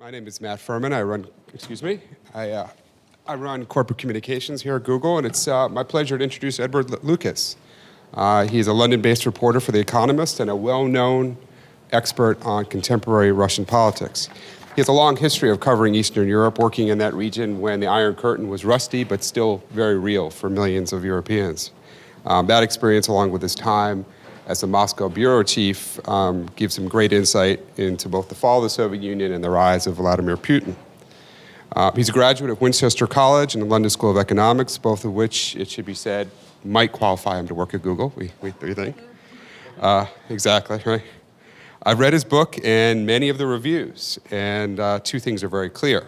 My name is Matt Furman. I run corporate communications here at Google, and it's my pleasure to introduce Edward Lucas. He's a London-based reporter for The Economist and a well-known expert on contemporary Russian politics. He has a long history of covering Eastern Europe, working in that region when the Iron Curtain was rusty, but still very real for millions of Europeans. That experience, along with his time as the Moscow bureau chief, gives him great insight into both the fall of the Soviet Union and the rise of Vladimir Putin. He's a graduate of Winchester College and the London School of Economics, both of which, it should be said, might qualify him to work at Google, we think. Exactly, right? I've read his book and many of the reviews, and two things are very clear.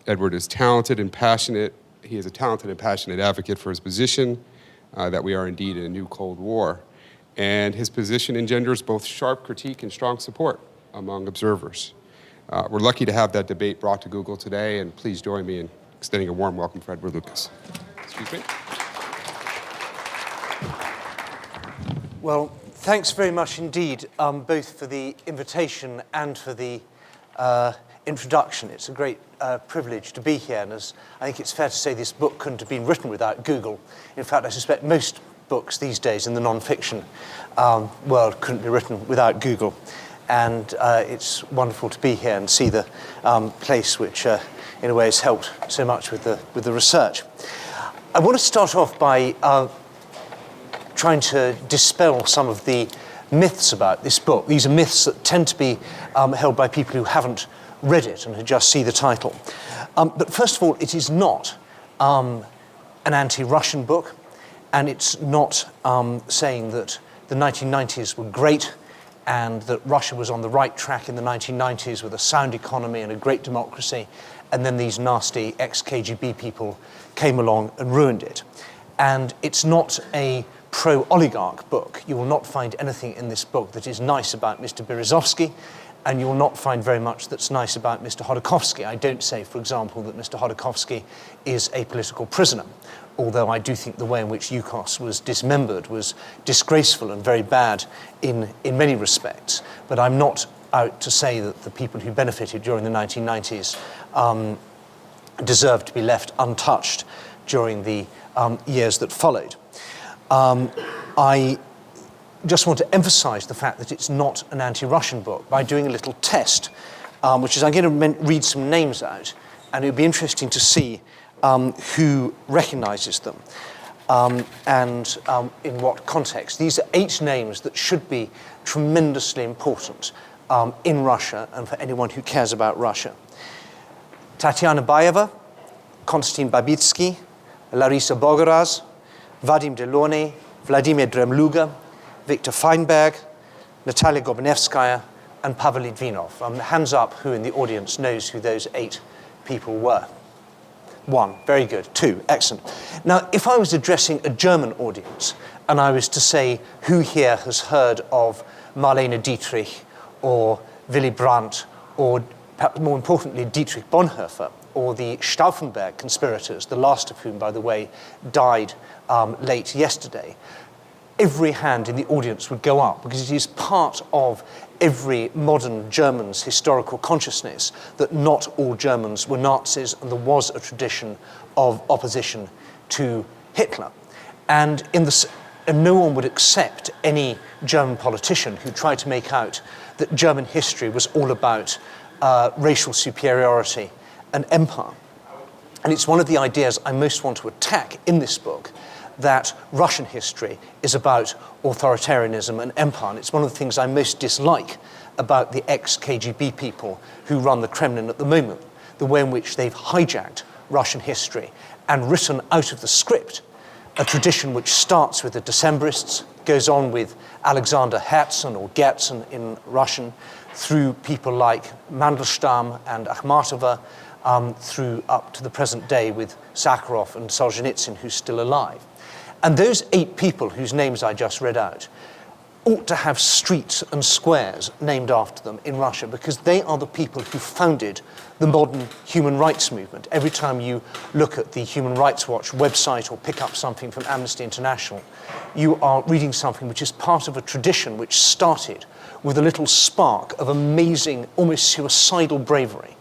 Edward is talented and passionate. He is a talented and passionate advocate for his position, that we are indeed in a new Cold War. And his position engenders both sharp critique and strong support among observers. We're lucky to have that debate brought to Google today, and please join me in extending a warm welcome for Edward Lucas. Excuse me. Well, thanks very much indeed, both for the invitation and for the introduction. It's a great privilege to be here, and as I think it's fair to say this book couldn't have been written without Google. In fact, I suspect most books these days in the non-fiction world couldn't be written without Google. And it's wonderful to be here and see the place which, in a way, has helped so much with the research. I want to start off by trying to dispel some of the myths about this book. These are myths that tend to be held by people who haven't read it and who just see the title. But first of all, it is not an anti-Russian book, and it's not saying that the 1990s were great and that Russia was on the right track in the 1990s with a sound economy and a great democracy, and then these nasty ex-KGB people came along and ruined it. And it's not a pro-oligarch book. You will not find anything in this book that is nice about Mr. Berezovsky, and you will not find very much that's nice about Mr. Hodorkovsky. I don't say, for example, that Mr. Hodorkovsky is a political prisoner, although I do think the way in which Yukos was dismembered was disgraceful and very bad in many respects. But I'm not out to say that the people who benefited during the 1990s deserve to be left untouched during the years that followed. I just want to emphasize the fact that it's not an anti-Russian book by doing a little test, which is I'm going to read some names out, and it would be interesting to see who recognizes them and in what context. These are 8 names that should be tremendously important in Russia and for anyone who cares about Russia. Tatiana Bayeva, Konstantin Babitsky, Larisa Bogoraz, Vadim Deloney, Vladimir Dremluga, Viktor Feinberg, Natalia Gobnevskaya, and Pavel Litvinov. Hands up who in the audience knows who those 8 people were. 1, very good. 2, excellent. Now, if I was addressing a German audience and I was to say who here has heard of Marlene Dietrich or Willy Brandt or, perhaps more importantly, Dietrich Bonhoeffer or the Stauffenberg conspirators, the last of whom, by the way, died late yesterday, every hand in the audience would go up because it is part of every modern German's historical consciousness that not all Germans were Nazis and there was a tradition of opposition to Hitler. And no one would accept any German politician who tried to make out that German history was all about racial superiority and empire. And it's one of the ideas I most want to attack in this book, that Russian history is about authoritarianism and empire. And it's one of the things I most dislike about the ex-KGB people who run the Kremlin at the moment, the way in which they've hijacked Russian history and written out of the script a tradition which starts with the Decembrists, goes on with Alexander Herzen or Gerzen in Russian, through people like Mandelstam and Akhmatova, through up to the present day with Sakharov and Solzhenitsyn, who's still alive. And those 8 people whose names I just read out ought to have streets and squares named after them in Russia, because they are the people who founded the modern human rights movement. Every time you look at the Human Rights Watch website or pick up something from Amnesty International, you are reading something which is part of a tradition which started with a little spark of amazing, almost suicidal bravery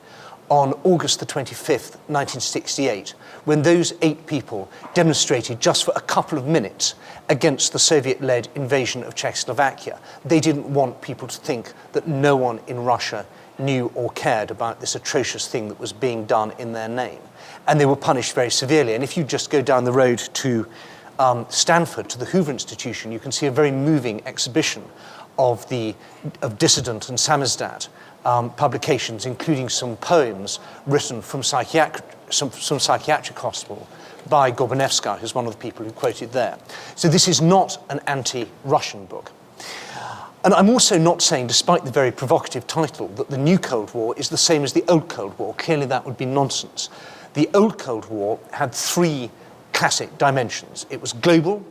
on August the 25th, 1968, when those 8 people demonstrated just for a couple of minutes against the Soviet-led invasion of Czechoslovakia. They didn't want people to think that no one in Russia knew or cared about this atrocious thing that was being done in their name. And they were punished very severely. And if you just go down the road to Stanford, to the Hoover Institution, you can see a very moving exhibition of dissident and samizdat publications, including some poems written from psychiatric hospital by Gorbanevsky, who's one of the people who quoted there. So this is not an anti-Russian book. And I'm also not saying, despite the very provocative title, that the new Cold War is the same as the old Cold War. Clearly that would be nonsense. The old Cold War had 3 classic dimensions. It was global,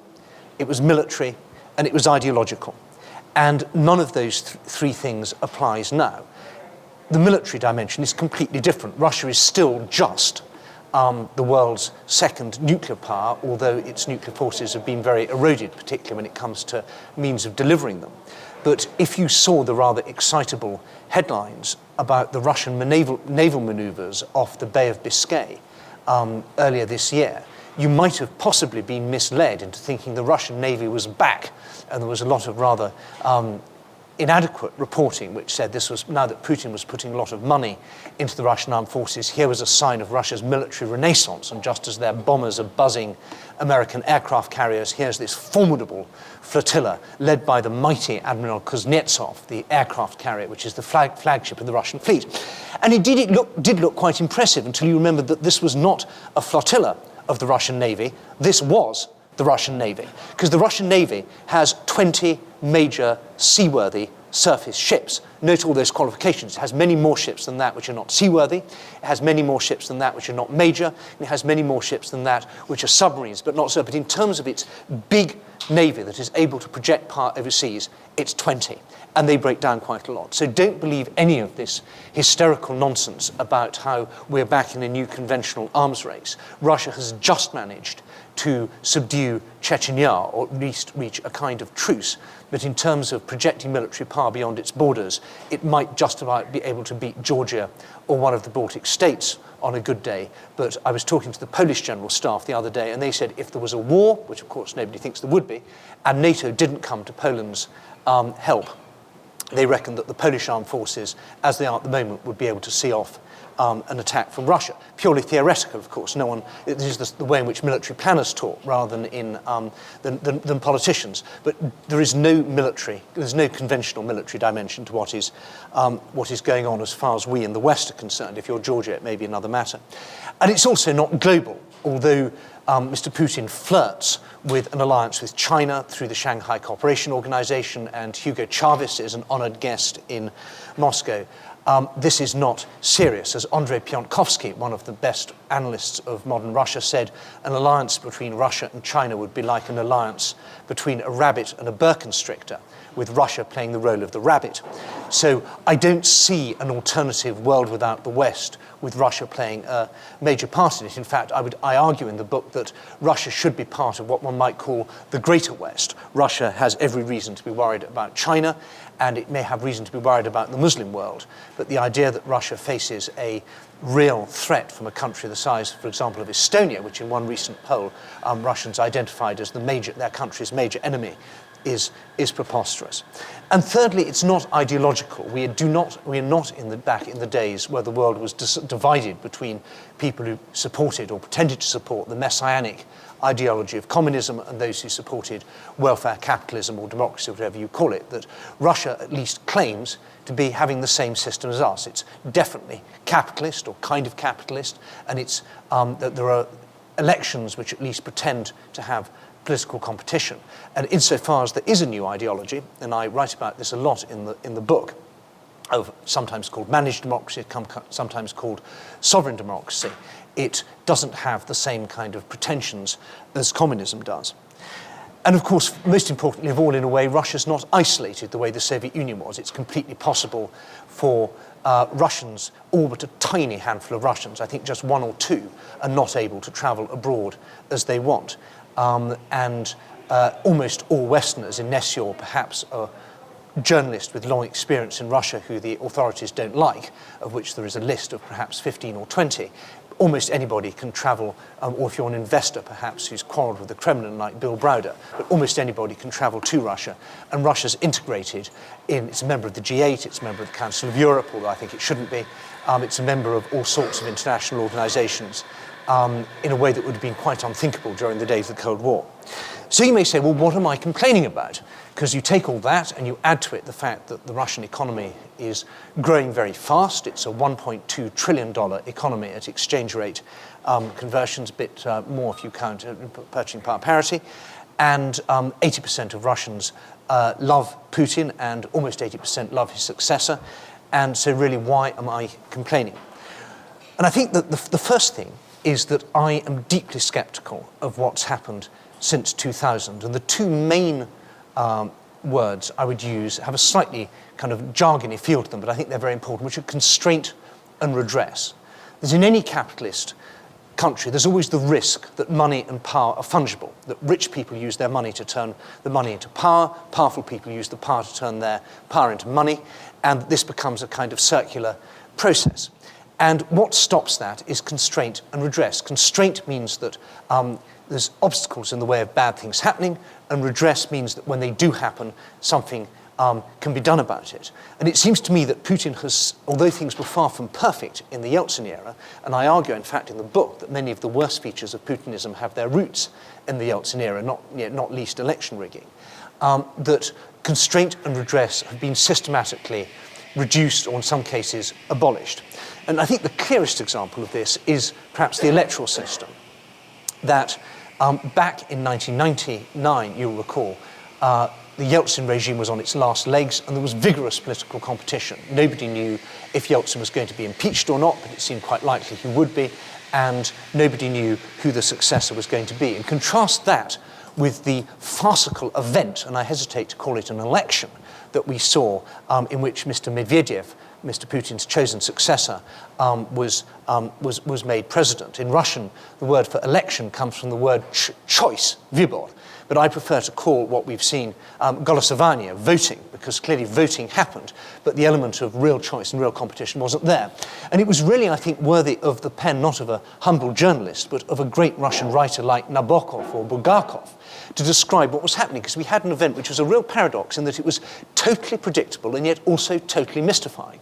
it was military, and it was ideological. And none of those 3 things applies now. The military dimension is completely different. Russia is still just the world's second nuclear power, although its nuclear forces have been very eroded, particularly when it comes to means of delivering them. But if you saw the rather excitable headlines about the Russian naval maneuvers off the Bay of Biscay earlier this year, you might have possibly been misled into thinking the Russian Navy was back, and there was a lot of rather inadequate reporting which said this was, now that Putin was putting a lot of money into the Russian armed forces, here was a sign of Russia's military renaissance, and just as their bombers are buzzing American aircraft carriers, here's this formidable flotilla led by the mighty Admiral Kuznetsov, the aircraft carrier, which is the flagship of the Russian fleet. And indeed it did look quite impressive until you remembered that this was not a flotilla of the Russian Navy, this was the Russian Navy, because the Russian Navy has 20 major seaworthy surface ships. Note all those qualifications. It has many more ships than that which are not seaworthy. It has many more ships than that which are not major. And it has many more ships than that which are submarines, but not so. But in terms of its big navy that is able to project power overseas, it's 20. And they break down quite a lot. So don't believe any of this hysterical nonsense about how we're back in a new conventional arms race. Russia has just managed to subdue Chechnya, or at least reach a kind of truce. But in terms of projecting military power beyond its borders, it might just about be able to beat Georgia or one of the Baltic states on a good day. But I was talking to the Polish General Staff the other day, and they said if there was a war, which of course nobody thinks there would be, and NATO didn't come to Poland's help, they reckon that the Polish armed forces, as they are at the moment, would be able to see off an attack from Russia. Purely theoretical, of course. No one. This is the way in which military planners talk, rather than politicians. But there is no military. There's no conventional military dimension to what is going on as far as we in the West are concerned. If you're Georgia, it may be another matter. And it's also not global, although Mr. Putin flirts with an alliance with China through the Shanghai Cooperation Organization, and Hugo Chavez is an honored guest in Moscow. This is not serious. As Andrei Piontkovsky, one of the best analysts of modern Russia, said, an alliance between Russia and China would be like an alliance between a rabbit and a boa constrictor, with Russia playing the role of the rabbit. So I don't see an alternative world without the West, with Russia playing a major part in it. In fact, I argue in the book that Russia should be part of what one might call the Greater West. Russia has every reason to be worried about China, and it may have reason to be worried about the Muslim world. But the idea that Russia faces a real threat from a country the size, for example, of Estonia, which in one recent poll Russians identified as their country's major enemy, is preposterous. And thirdly, it's not ideological. We are not back in the days where the world was divided between people who supported or pretended to support the messianic ideology of communism and those who supported welfare capitalism or democracy, whatever you call it. That Russia at least claims to be having the same system as us. It's definitely capitalist or kind of capitalist, and it's that there are elections which at least pretend to have political competition. And insofar as there is a new ideology, and I write about this a lot in the book, of sometimes called managed democracy, sometimes called sovereign democracy, it doesn't have the same kind of pretensions as communism does. And of course, most importantly of all, in a way, Russia's not isolated the way the Soviet Union was. It's completely possible for Russians, all but a tiny handful of Russians, I think just 1 or 2, are not able to travel abroad as they want. And almost all Westerners, unless you're perhaps journalist with long experience in Russia who the authorities don't like, of which there is a list of perhaps 15 or 20, almost anybody can travel, or if you're an investor perhaps who's quarreled with the Kremlin like Bill Browder, but almost anybody can travel to Russia. And Russia's integrated it's a member of the G8, it's a member of the Council of Europe, although I think it shouldn't be. It's a member of all sorts of international organizations in a way that would have been quite unthinkable during the days of the Cold War. So you may say, well, what am I complaining about? Because you take all that and you add to it the fact that the Russian economy is growing very fast. It's a $1.2 trillion economy at exchange rate conversions, a bit more if you count purchasing power parity. And 80% of Russians love Putin, and almost 80% love his successor. And so really, why am I complaining? And I think that the first thing is that I am deeply skeptical of what's happened since 2000. And the two main words I would use have a slightly kind of jargony feel to them, but I think they're very important, which are constraint and redress. There's in any capitalist country, there's always the risk that money and power are fungible, that rich people use their money to turn the money into power, powerful people use the power to turn their power into money, and this becomes a kind of circular process. And what stops that is constraint and redress. Constraint means that there's obstacles in the way of bad things happening, and redress means that when they do happen, something can be done about it. And it seems to me that Putin has, although things were far from perfect in the Yeltsin era, and I argue, in fact, in the book that many of the worst features of Putinism have their roots in the Yeltsin era, not least election rigging, that constraint and redress have been systematically reduced or in some cases abolished. And I think the clearest example of this is perhaps the electoral system, that back in 1999, you'll recall, the Yeltsin regime was on its last legs and there was vigorous political competition. Nobody knew if Yeltsin was going to be impeached or not, but it seemed quite likely he would be, and nobody knew who the successor was going to be. And contrast that with the farcical event, and I hesitate to call it an election, that we saw in which Mr. Medvedev, Mr. Putin's chosen successor, was made president. In Russian, the word for election comes from the word choice, vybor. But I prefer to call what we've seen голосование, voting, because clearly voting happened, but the element of real choice and real competition wasn't there. And it was really, I think, worthy of the pen, not of a humble journalist, but of a great Russian writer like Nabokov or Bulgakov, to describe what was happening, because we had an event which was a real paradox in that it was totally predictable and yet also totally mystifying.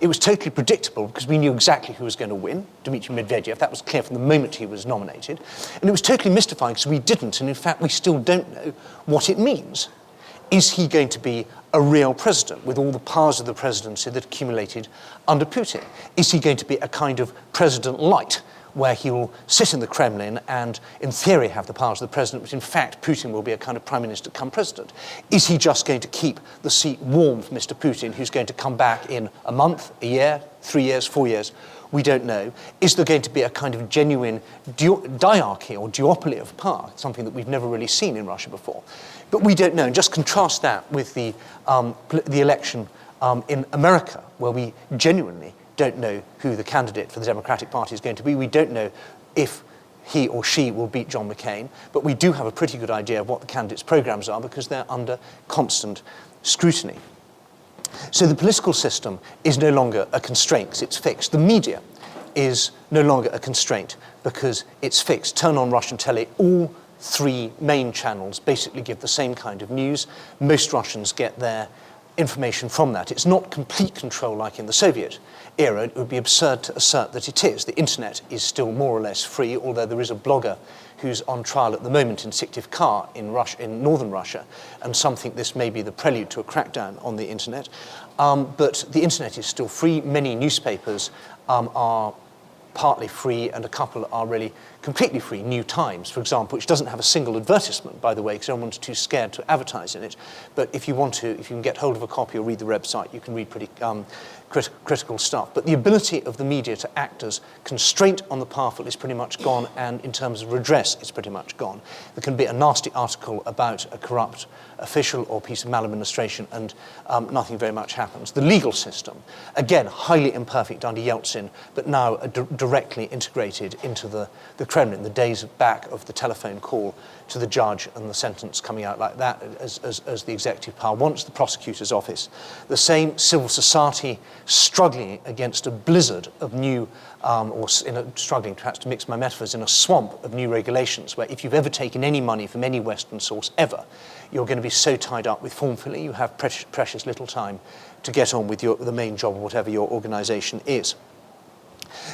It was totally predictable because we knew exactly who was going to win, Dmitry Medvedev. That was clear from the moment he was nominated. And it was totally mystifying because we didn't, and in fact we still don't know what it means. Is he going to be a real president with all the powers of the presidency that accumulated under Putin? Is he going to be a kind of president light, where he will sit in the Kremlin and, in theory, have the powers of the president, but in fact, Putin will be a kind of prime minister come president? Is he just going to keep the seat warm for Mr. Putin, who's going to come back in a month, a year, 3 years, 4 years? We don't know. Is there going to be a kind of genuine diarchy or duopoly of power, something that we've never really seen in Russia before? But we don't know. And just contrast that with the election in America, where we genuinely don't know who the candidate for the Democratic Party is going to be. We don't know if he or she will beat John McCain, but we do have a pretty good idea of what the candidates' programs are because they're under constant scrutiny. So the political system is no longer a constraint because it's fixed. The media is no longer a constraint because it's fixed. Turn on Russian telly, all three main channels basically give the same kind of news. Most Russians get their information from that. It's not complete control like in the Soviet era. It would be absurd to assert that it is. The internet is still more or less free, although there is a blogger who's on trial at the moment in Syktyvkar in northern Russia, and some think this may be the prelude to a crackdown on the internet. But the internet is still free. Many newspapers are partly free, and a couple are really completely free. New Times, for example, which doesn't have a single advertisement, by the way, because everyone's too scared to advertise in it. But if you can get hold of a copy or read the website, you can read pretty critical stuff. But the ability of the media to act as constraint on the powerful is pretty much gone, and in terms of redress, it's pretty much gone. There can be a nasty article about a corrupt official or piece of maladministration, and nothing very much happens. The legal system, again, highly imperfect under Yeltsin, but now a directly integrated into the Kremlin. The days back of the telephone call to the judge and the sentence coming out like that as the executive power wants, the prosecutor's office. The same civil society struggling against a blizzard of new, struggling perhaps to mix my metaphors, in a swamp of new regulations, where if you've ever taken any money from any Western source ever, you're going to be so tied up with form filling, you have precious little time to get on with the main job of whatever your organization is.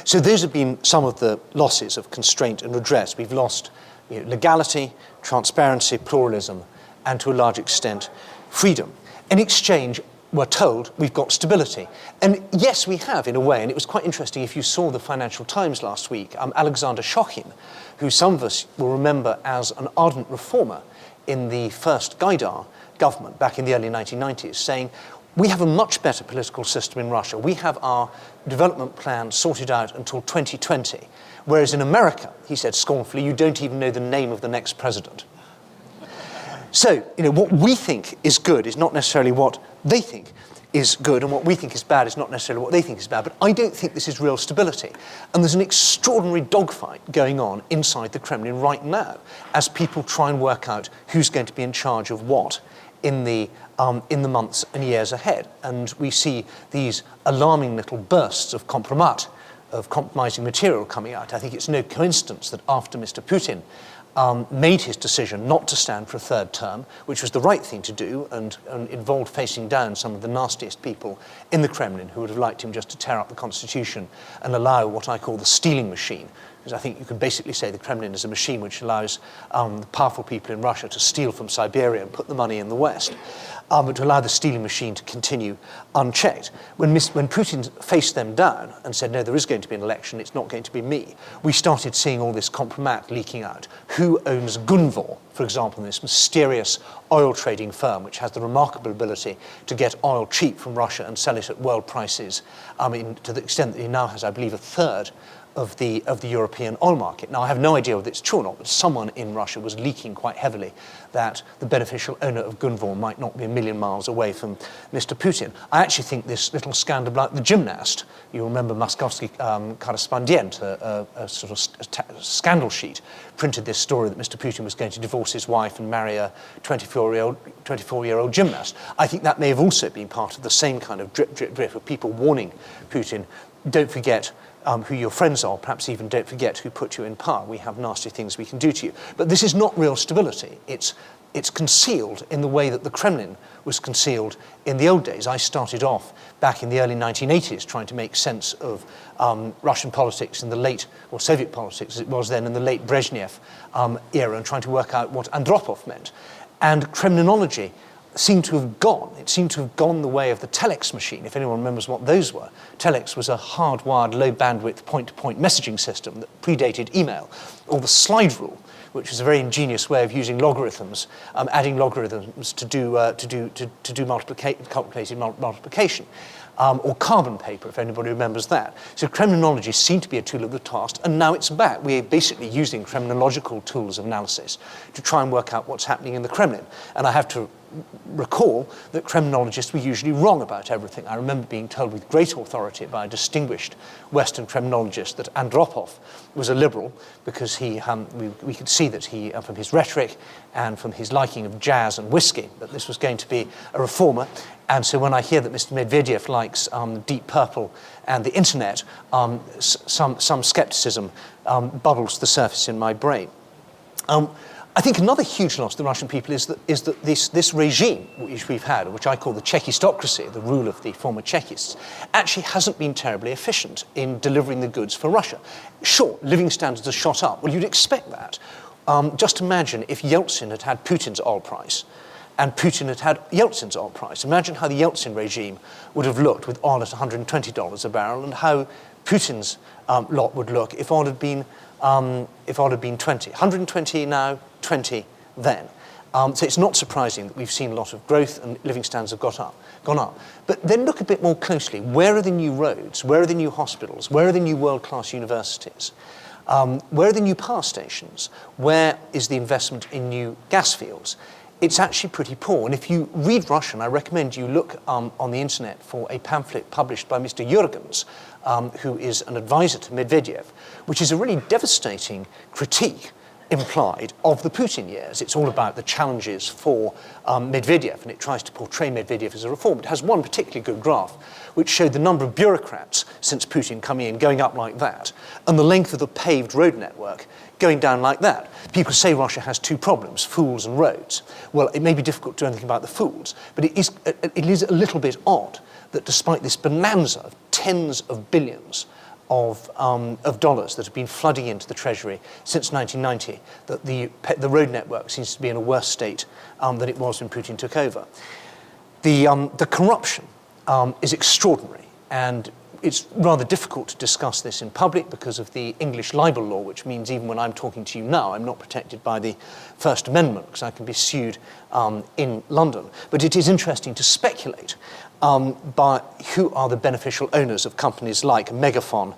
So those have been some of the losses of constraint and redress. We've lost legality, transparency, pluralism, and to a large extent, freedom. In exchange, we're told we've got stability. And yes, we have, in a way. And it was quite interesting, if you saw the Financial Times last week, Alexander Shokhin, who some of us will remember as an ardent reformer in the first Gaidar government back in the early 1990s, saying, we have a much better political system in Russia. We have our development plan sorted out until 2020. Whereas in America, he said scornfully, you don't even know the name of the next president. So, what we think is good is not necessarily what they think is good, and what we think is bad is not necessarily what they think is bad. But I don't think this is real stability. And there's an extraordinary dogfight going on inside the Kremlin right now as people try and work out who's going to be in charge of what in the months and years ahead. And we see these alarming little bursts of compromat, of compromising material coming out. I think it's no coincidence that after Mr. Putin made his decision not to stand for a third term, which was the right thing to do and involved facing down some of the nastiest people in the Kremlin who would have liked him just to tear up the constitution and allow what I call the stealing machine. Because I think you can basically say the Kremlin is a machine which allows the powerful people in Russia to steal from Siberia and put the money in the West, but to allow the stealing machine to continue unchecked. When Putin faced them down and said, no, there is going to be an election, it's not going to be me, we started seeing all this compromat leaking out. Who owns Gunvor, for example, this mysterious oil trading firm which has the remarkable ability to get oil cheap from Russia and sell it at world prices, to the extent that he now has, I believe, a third of the European oil market. Now, I have no idea whether it's true or not, but someone in Russia was leaking quite heavily that the beneficial owner of Gunvor might not be a million miles away from Mr. Putin. I actually think this little scandal about the gymnast, you remember Moskovsky Korrespondent, a sort of scandal sheet, printed this story that Mr. Putin was going to divorce his wife and marry a 24-year-old gymnast. I think that may have also been part of the same kind of drip of people warning Putin, don't forget who your friends are, perhaps even don't forget who put you in power. We have nasty things we can do to you. But this is not real stability. It's concealed in the way that the Kremlin was concealed in the old days. I started off back in the early 1980s trying to make sense of Russian politics in the late, or Soviet politics as it was then, in the late Brezhnev era, and trying to work out what Andropov meant. And Kremlinology seemed to have gone. It seemed to have gone the way of the telex machine, if anyone remembers what those were. Telex was a hardwired, low-bandwidth, point-to-point messaging system that predated email, or the slide rule, which was a very ingenious way of using logarithms, adding logarithms to do complicated multiplication, or carbon paper, if anybody remembers that. So Kremlinology seemed to be a tool of the past, and now it's back. We're basically using Kremlinological tools of analysis to try and work out what's happening in the Kremlin. And I have to recall that Kremlinologists were usually wrong about everything. I remember being told with great authority by a distinguished Western Kremlinologist that Andropov was a liberal because we could see that he, from his rhetoric and from his liking of jazz and whiskey, that this was going to be a reformer. And so when I hear that Mr. Medvedev likes Deep Purple and the internet, some skepticism bubbles to the surface in my brain. I think another huge loss to the Russian people is that this regime which we've had, which I call the Czechistocracy, the rule of the former Czechists, actually hasn't been terribly efficient in delivering the goods for Russia. Sure, living standards are shot up. Well, you'd expect that. Just imagine if Yeltsin had had Putin's oil price and Putin had had Yeltsin's oil price. Imagine how the Yeltsin regime would have looked with oil at $120 a barrel, and how Putin's lot would look if oil had been 20. 120 now, 20 then. So it's not surprising that we've seen a lot of growth and living standards have gone up. But then look a bit more closely. Where are the new roads? Where are the new hospitals? Where are the new world-class universities? Where are the new power stations? Where is the investment in new gas fields? it's actually pretty poor. And if you read Russian, I recommend you look on the internet for a pamphlet published by Mr. Jurgens, who is an advisor to Medvedev, which is a really devastating critique implied of the Putin years. It's all about the challenges for Medvedev, and it tries to portray Medvedev as a reform. It has one particularly good graph, which showed the number of bureaucrats since Putin coming in going up like that, and the length of the paved road network going down like that. People say Russia has two problems, fools and roads. Well, it may be difficult to do anything about the fools, but it is a little bit odd that despite this bonanza of tens of billions of dollars that have been flooding into the Treasury since 1990, that the road network seems to be in a worse state than it was when Putin took over. The corruption is extraordinary, and it's rather difficult to discuss this in public because of the English libel law, which means even when I'm talking to you now, I'm not protected by the First Amendment because I can be sued in London. But it is interesting to speculate by who are the beneficial owners of companies like Megaphone,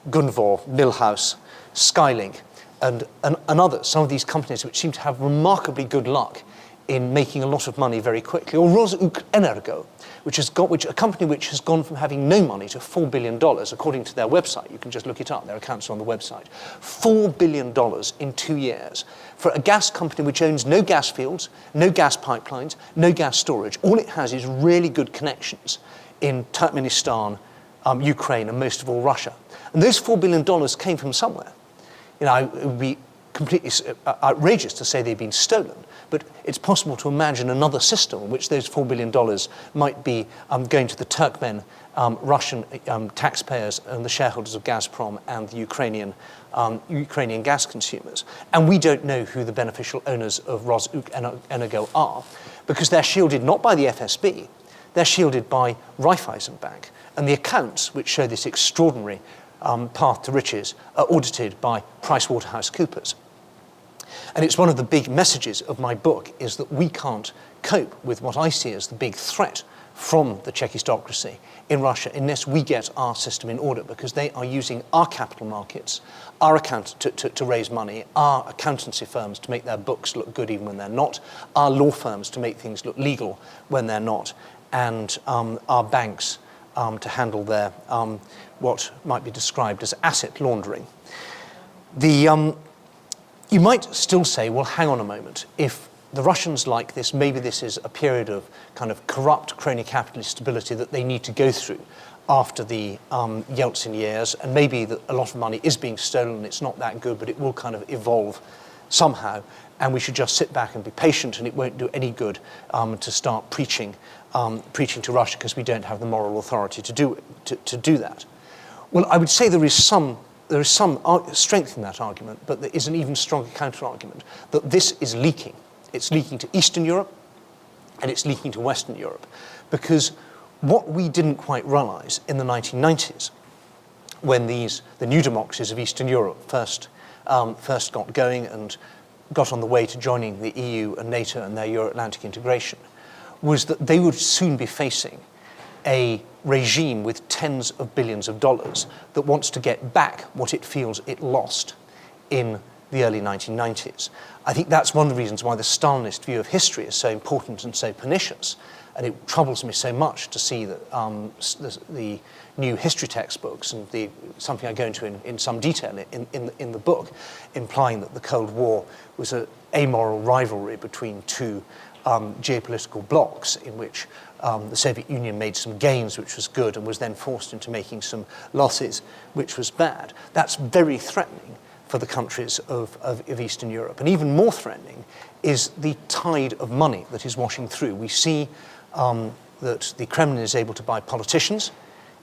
Gunvor, Millhouse, Skylink, and others. Some of these companies which seem to have remarkably good luck in making a lot of money very quickly. Or Rosenergo, a company which has gone from having no money to $4 billion, according to their website. You can just look it up. Their accounts are on the website. $4 billion in 2 years for a gas company which owns no gas fields, no gas pipelines, no gas storage. All it has is really good connections in Turkmenistan, Ukraine, and most of all Russia. And those $4 billion came from somewhere. You know, it would be completely outrageous to say they've been stolen, but it's possible to imagine another system in which those $4 billion might be going to the Turkmen, Russian taxpayers and the shareholders of Gazprom and the Ukrainian gas consumers. And we don't know who the beneficial owners of Rosenergo are, because they're shielded not by the FSB, they're shielded by Raiffeisenbank. And the accounts, which show this extraordinary path to riches, are audited by PricewaterhouseCoopers. And it's one of the big messages of my book is that we can't cope with what I see as the big threat from the Czechistocracy in Russia unless we get our system in order, because they are using our capital markets, our account to raise money, our accountancy firms to make their books look good even when they're not, our law firms to make things look legal when they're not, and our banks to handle their what might be described as asset laundering. You might still say, well, hang on a moment. If the Russians like this, maybe this is a period of kind of corrupt crony capitalist stability that they need to go through after the Yeltsin years, and maybe that a lot of money is being stolen and it's not that good, but it will kind of evolve somehow, and we should just sit back and be patient, and it won't do any good to start preaching to Russia because we don't have the moral authority to do that. Well, I would say there is some strength in that argument, but there is an even stronger counter-argument that this is leaking. It's leaking to Eastern Europe, and it's leaking to Western Europe, because what we didn't quite realize in the 1990s, when the new democracies of Eastern Europe first got going and got on the way to joining the EU and NATO and their Euro-Atlantic integration, was that they would soon be facing a regime with tens of billions of dollars that wants to get back what it feels it lost in the early 1990s. I think that's one of the reasons why the Stalinist view of history is so important and so pernicious. And it troubles me so much to see that the new history textbooks and something I go into in some detail in the book, implying that the Cold War was an amoral rivalry between two geopolitical blocs in which the Soviet Union made some gains, which was good, and was then forced into making some losses, which was bad. That's very threatening for the countries of Eastern Europe. And even more threatening is the tide of money that is washing through. We see that the Kremlin is able to buy politicians,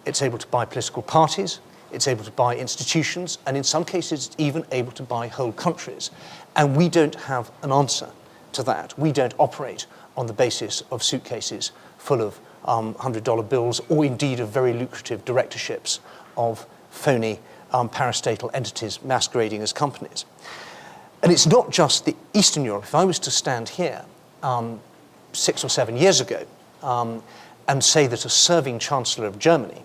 it's able to buy political parties, it's able to buy institutions, and in some cases it's even able to buy whole countries. And we don't have an answer to that. We don't operate on the basis of suitcases full of $100 bills, or indeed of very lucrative directorships of phony parastatal entities masquerading as companies. And it's not just the Eastern Europe. If I was to stand here 6 or 7 years ago and say that a serving Chancellor of Germany,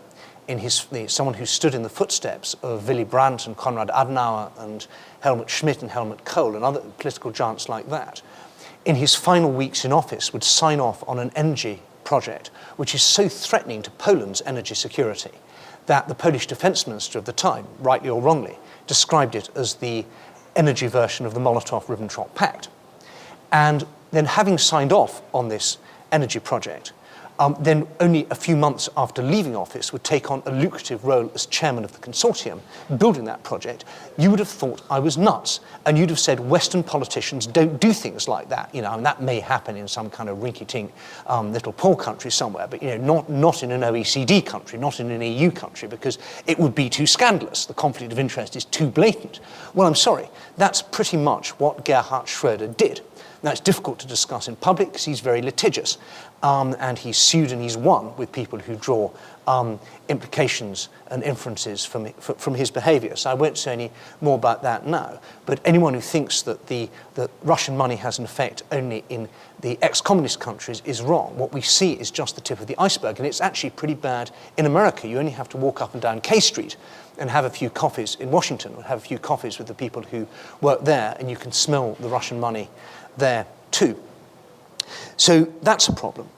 someone who stood in the footsteps of Willy Brandt and Konrad Adenauer and Helmut Schmidt and Helmut Kohl and other political giants like that, in his final weeks in office, would sign off on an energy project which is so threatening to Poland's energy security that the Polish defense minister of the time, rightly or wrongly, described it as the energy version of the Molotov-Ribbentrop Pact. And then having signed off on this energy project, then only a few months after leaving office would take on a lucrative role as chairman of the consortium building that project, you would have thought I was nuts. And you'd have said Western politicians don't do things like that. And that may happen in some kind of rinky-tink little poor country somewhere, but not in an OECD country, not in an EU country, because it would be too scandalous. The conflict of interest is too blatant. Well, I'm sorry, that's pretty much what Gerhard Schröder did. Now, it's difficult to discuss in public because he's very litigious, and he's sued and he's won with people who draw implications and inferences from his behavior. So I won't say any more about that now. But anyone who thinks that that Russian money has an effect only in the ex-communist countries is wrong. What we see is just the tip of the iceberg, and it's actually pretty bad in America. You only have to walk up and down K Street and have a few coffees in Washington, or have a few coffees with the people who work there, and you can smell the Russian money there too. So that's a problem.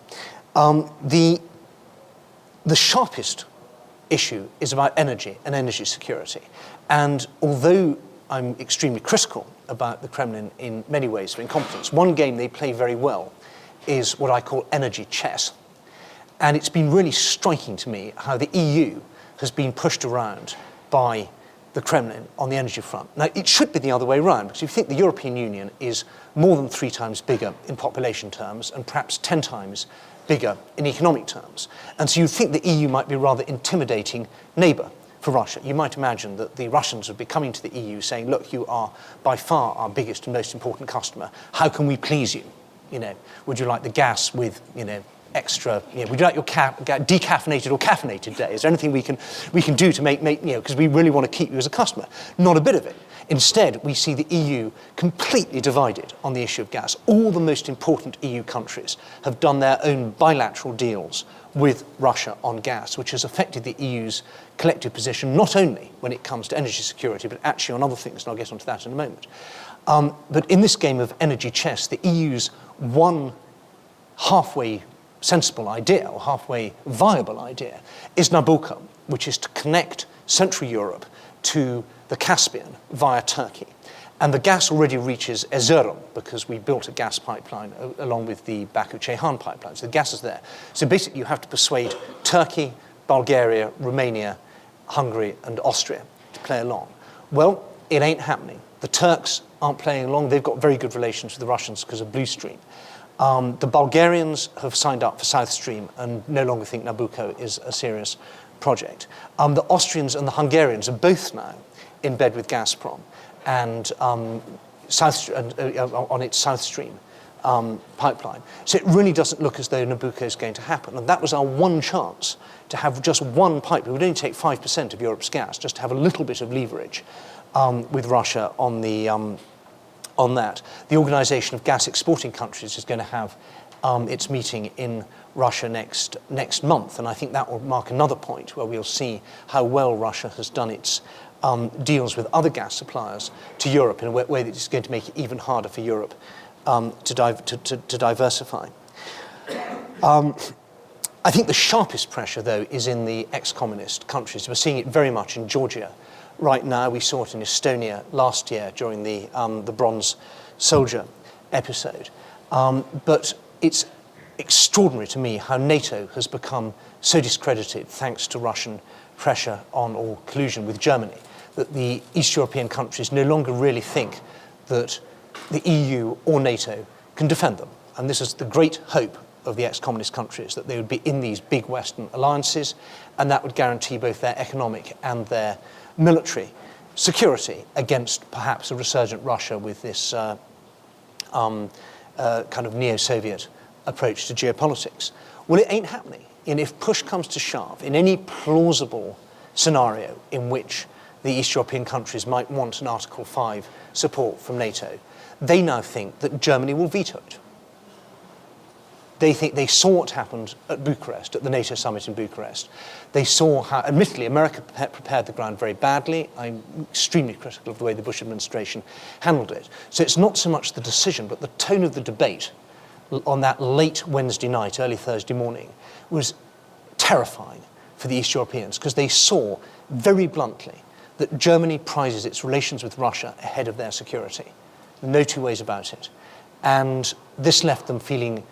The sharpest issue is about energy and energy security. And although I'm extremely critical about the Kremlin in many ways for incompetence, one game they play very well is what I call energy chess. And it's been really striking to me how the EU has been pushed around by the Kremlin on the energy front. Now, it should be the other way around, because if you think the European Union is more than 3 times bigger in population terms and perhaps 10 times bigger in economic terms. And so you think the EU might be a rather intimidating neighbour for Russia. You might imagine that the Russians would be coming to the EU saying, look, you are by far our biggest and most important customer. How can we please you? Would you like the gas with, extra, would you like your decaffeinated or caffeinated day? Is there anything we can do to make because we really want to keep you as a customer? Not a bit of it. Instead, we see the EU completely divided on the issue of gas. All the most important EU countries have done their own bilateral deals with Russia on gas, which has affected the EU's collective position, not only when it comes to energy security, but actually on other things, and I'll get onto that in a moment. But in this game of energy chess, the EU's one halfway sensible idea, or halfway viable idea, is Nabucco, which is to connect Central Europe to the Caspian via Turkey. And the gas already reaches Erzurum, because we built a gas pipeline along with the Baku-Ceyhan pipeline. So the gas is there. So basically you have to persuade Turkey, Bulgaria, Romania, Hungary, and Austria to play along. Well, it ain't happening. The Turks aren't playing along. They've got very good relations with the Russians because of Blue Stream. The Bulgarians have signed up for South Stream and no longer think Nabucco is a serious project. The Austrians and the Hungarians are both now in bed with Gazprom and on its South Stream pipeline. So it really doesn't look as though Nabucco is going to happen. And that was our one chance to have just one pipe. It would only take 5% of Europe's gas, just to have a little bit of leverage with Russia on that. The Organisation of Gas Exporting Countries is going to have its meeting in Russia next month, and I think that will mark another point where we'll see how well Russia has done its deals with other gas suppliers to Europe in a way that is going to make it even harder for Europe to diversify. I think the sharpest pressure, though, is in the ex-communist countries. We're seeing it very much in Georgia right now. We saw it in Estonia last year during the Bronze Soldier episode. But it's extraordinary to me how NATO has become so discredited thanks to Russian pressure on or collusion with Germany, that the East European countries no longer really think that the EU or NATO can defend them. And this is the great hope of the ex-communist countries, that they would be in these big Western alliances, and that would guarantee both their economic and their military security against perhaps a resurgent Russia with this kind of neo-Soviet approach to geopolitics. Well, it ain't happening. And if push comes to shove, in any plausible scenario in which the East European countries might want an Article 5 support from NATO, they now think that Germany will veto it. they saw what happened at Bucharest, at the NATO summit in Bucharest. They saw how, admittedly, America prepared the ground very badly. I'm extremely critical of the way the Bush administration handled it. So it's not so much the decision, but the tone of the debate on that late Wednesday night, early Thursday morning, was terrifying for the East Europeans, because they saw very bluntly that Germany prizes its relations with Russia ahead of their security. No two ways about it. And this left them feeling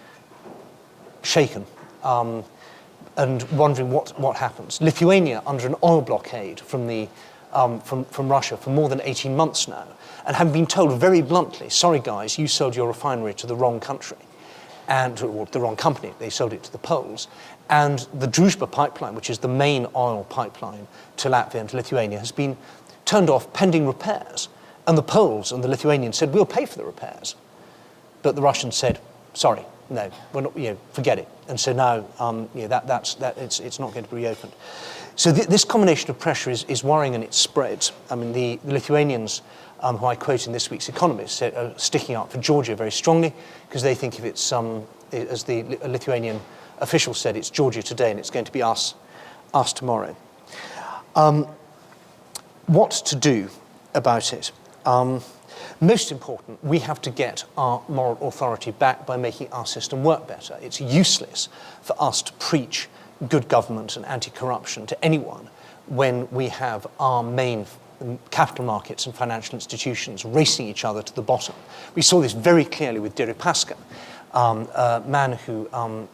shaken and wondering what happens. Lithuania, under an oil blockade from Russia for more than 18 months now, and having been told very bluntly, sorry guys, you sold your refinery to the wrong country, or the wrong company, they sold it to the Poles. And the Druzhba pipeline, which is the main oil pipeline to Latvia and to Lithuania, has been turned off pending repairs. And the Poles and the Lithuanians said, we'll pay for the repairs. But the Russians said, sorry, no, we're not, forget it. And so now it's not going to be reopened. So this combination of pressure is worrying, and it spreads. I mean, the Lithuanians, who I quote in this week's Economist, are sticking up for Georgia very strongly, because they think if it's, as the Lithuanian official said, it's Georgia today and it's going to be us tomorrow. What to do about it? Most important, we have to get our moral authority back by making our system work better. It's useless for us to preach good government and anti-corruption to anyone when we have our main capital markets and financial institutions racing each other to the bottom. We saw this very clearly with Deripaska, a man who,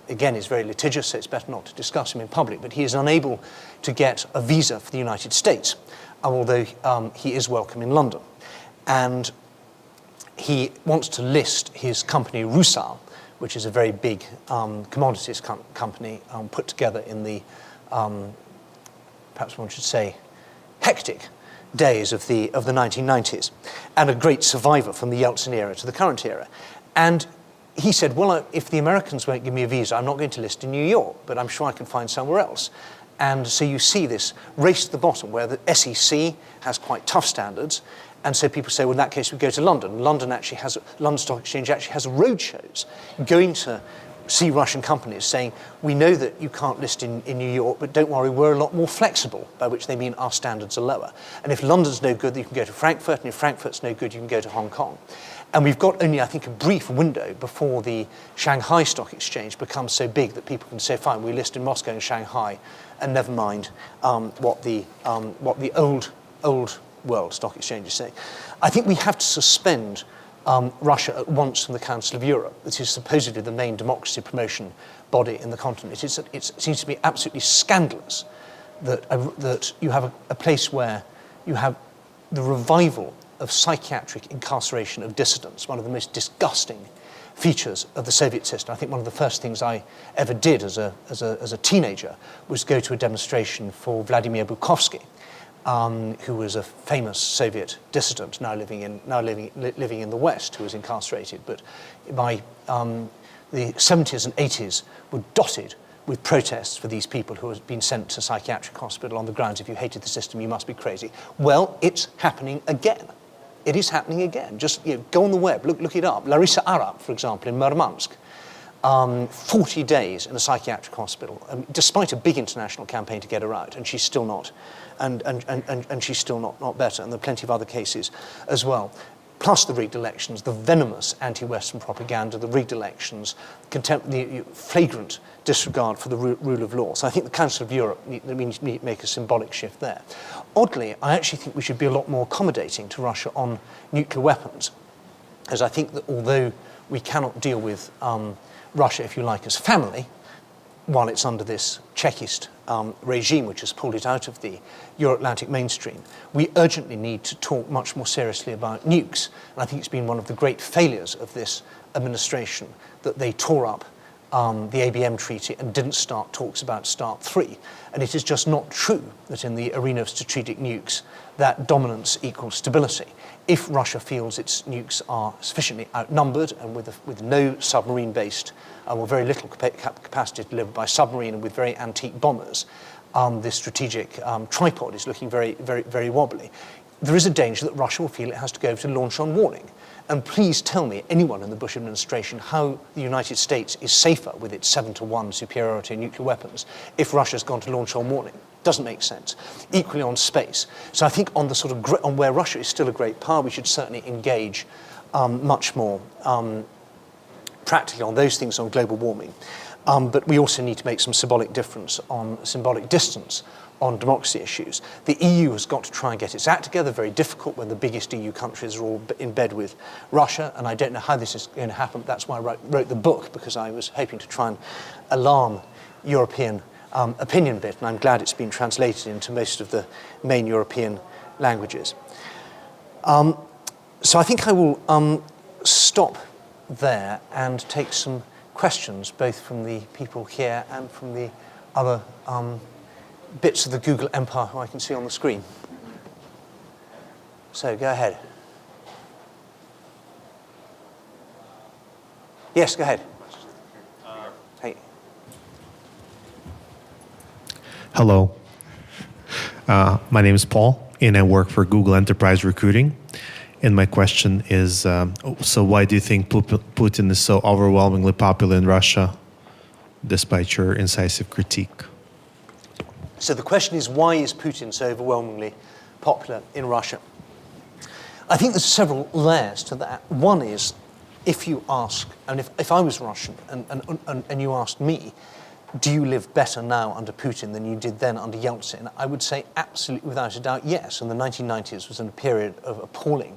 again, is very litigious, so it's better not to discuss him in public, but he is unable to get a visa for the United States, although he is welcome in London. And he wants to list his company Rusal, which is a very big commodities company put together in the, perhaps one should say, hectic days of the 1990s, and a great survivor from the Yeltsin era to the current era. And he said, well, if the Americans won't give me a visa, I'm not going to list in New York, but I'm sure I can find somewhere else. And so you see this race to the bottom, where the SEC has quite tough standards. And so people say, well, in that case, we go to London. London Stock Exchange actually has roadshows going to see Russian companies saying, we know that you can't list in New York, but don't worry, we're a lot more flexible, by which they mean our standards are lower. And if London's no good, you can go to Frankfurt, and if Frankfurt's no good, you can go to Hong Kong. And we've got only, I think, a brief window before the Shanghai Stock Exchange becomes so big that people can say, fine, we list in Moscow and Shanghai, and never mind what the old world stock exchange is saying. I think we have to suspend Russia at once from the Council of Europe, which is supposedly the main democracy promotion body in the continent. It seems to be absolutely scandalous that you have a place where you have the revival of psychiatric incarceration of dissidents, one of the most disgusting features of the Soviet system. I think one of the first things I ever did as a teenager was go to a demonstration for Vladimir Bukovsky, who was a famous Soviet dissident, now living in the West, who was incarcerated. But by the 70s and 80s were dotted with protests for these people who had been sent to psychiatric hospital on the grounds, if you hated the system, you must be crazy. Well, it's happening again. It is happening again. Just go on the web, look it up. Larissa Arap, for example, in Murmansk, 40 days in a psychiatric hospital, despite a big international campaign to get her out, and she's still not, and she's still not better. And there are plenty of other cases as well. Plus the rigged elections, the venomous anti-Western propaganda, the rigged elections, the flagrant disregard for the rule of law. So I think the Council of Europe need to make a symbolic shift there. Oddly, I actually think we should be a lot more accommodating to Russia on nuclear weapons, as I think that although we cannot deal with Russia, if you like, as family, while it's under this Chekist regime which has pulled it out of the Euro-Atlantic mainstream, we urgently need to talk much more seriously about nukes. And I think it's been one of the great failures of this administration that they tore up the ABM treaty and didn't start talks about START 3. And it is just not true that in the arena of strategic nukes that dominance equals stability. If Russia feels its nukes are sufficiently outnumbered and with no submarine-based or very little capacity to deliver by submarine and with very antique bombers, this strategic tripod is looking very, very, very wobbly. There is a danger that Russia will feel it has to go to launch on warning. And please tell me, anyone in the Bush administration, how the United States is safer with its 7-to-1 superiority in nuclear weapons if Russia's gone to launch on warning. Doesn't make sense. Equally on space. So I think on the sort of on where Russia is still a great power, we should certainly engage much more practically on those things on global warming. But we also need to make some symbolic distance on democracy issues. The EU has got to try and get its act together, very difficult when the biggest EU countries are all in bed with Russia, and I don't know how this is going to happen, but that's why I wrote the book, because I was hoping to try and alarm European opinion bit, and I'm glad it's been translated into most of the main European languages. So I think I will stop there and take some questions, both from the people here and from the other bits of the Google empire who I can see on the screen. So go ahead. Yes, go ahead. Hey. Hello. My name is Paul, and I work for Google Enterprise Recruiting. And my question is, so why do you think Putin is so overwhelmingly popular in Russia, despite your incisive critique? So the question is, why is Putin so overwhelmingly popular in Russia? I think there's several layers to that. One is, if you ask, and if I was Russian and you asked me, do you live better now under Putin than you did then under Yeltsin? I would say absolutely without a doubt yes. And the 1990s was in a period of appalling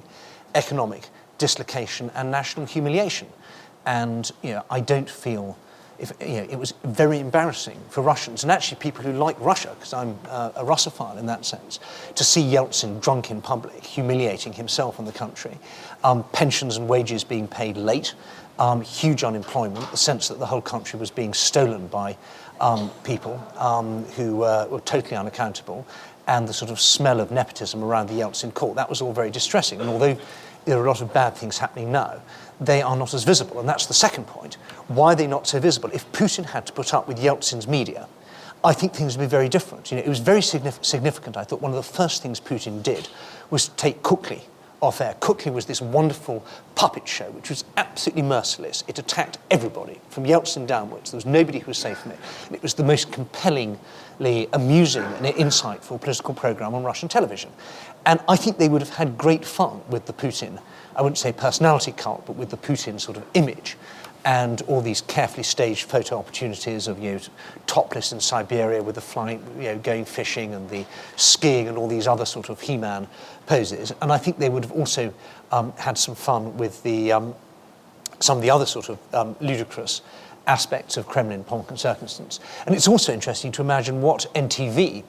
economic dislocation and national humiliation. And I don't feel, it was very embarrassing for Russians, and actually people who like Russia, because I'm a Russophile in that sense, to see Yeltsin drunk in public, humiliating himself and the country, pensions and wages being paid late, huge unemployment, the sense that the whole country was being stolen by people who were totally unaccountable, and the sort of smell of nepotism around the Yeltsin court. That was all very distressing. And although there are a lot of bad things happening now, they are not as visible. And that's the second point. Why are they not so visible? If Putin had to put up with Yeltsin's media, I think things would be very different. It was very significant. I thought one of the first things Putin did was take Kukli off air. Kukli was this wonderful puppet show, which was absolutely merciless. It attacked everybody, from Yeltsin downwards. There was nobody who was safe from it. And it was the most compellingly amusing and insightful political program on Russian television. And I think they would have had great fun with the Putin, I wouldn't say personality cult, but with the Putin sort of image, and all these carefully staged photo opportunities of topless in Siberia with the flying, going fishing and the skiing and all these other sort of He-Man poses. And I think they would have also had some fun with the some of the other sort of ludicrous aspects of Kremlin pomp and circumstance. And it's also interesting to imagine what NTV,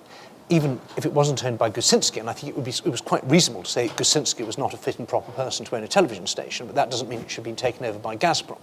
even if it wasn't owned by Gusinski, and I think it was quite reasonable to say Gusinski was not a fit and proper person to own a television station, but that doesn't mean it should be taken over by Gazprom.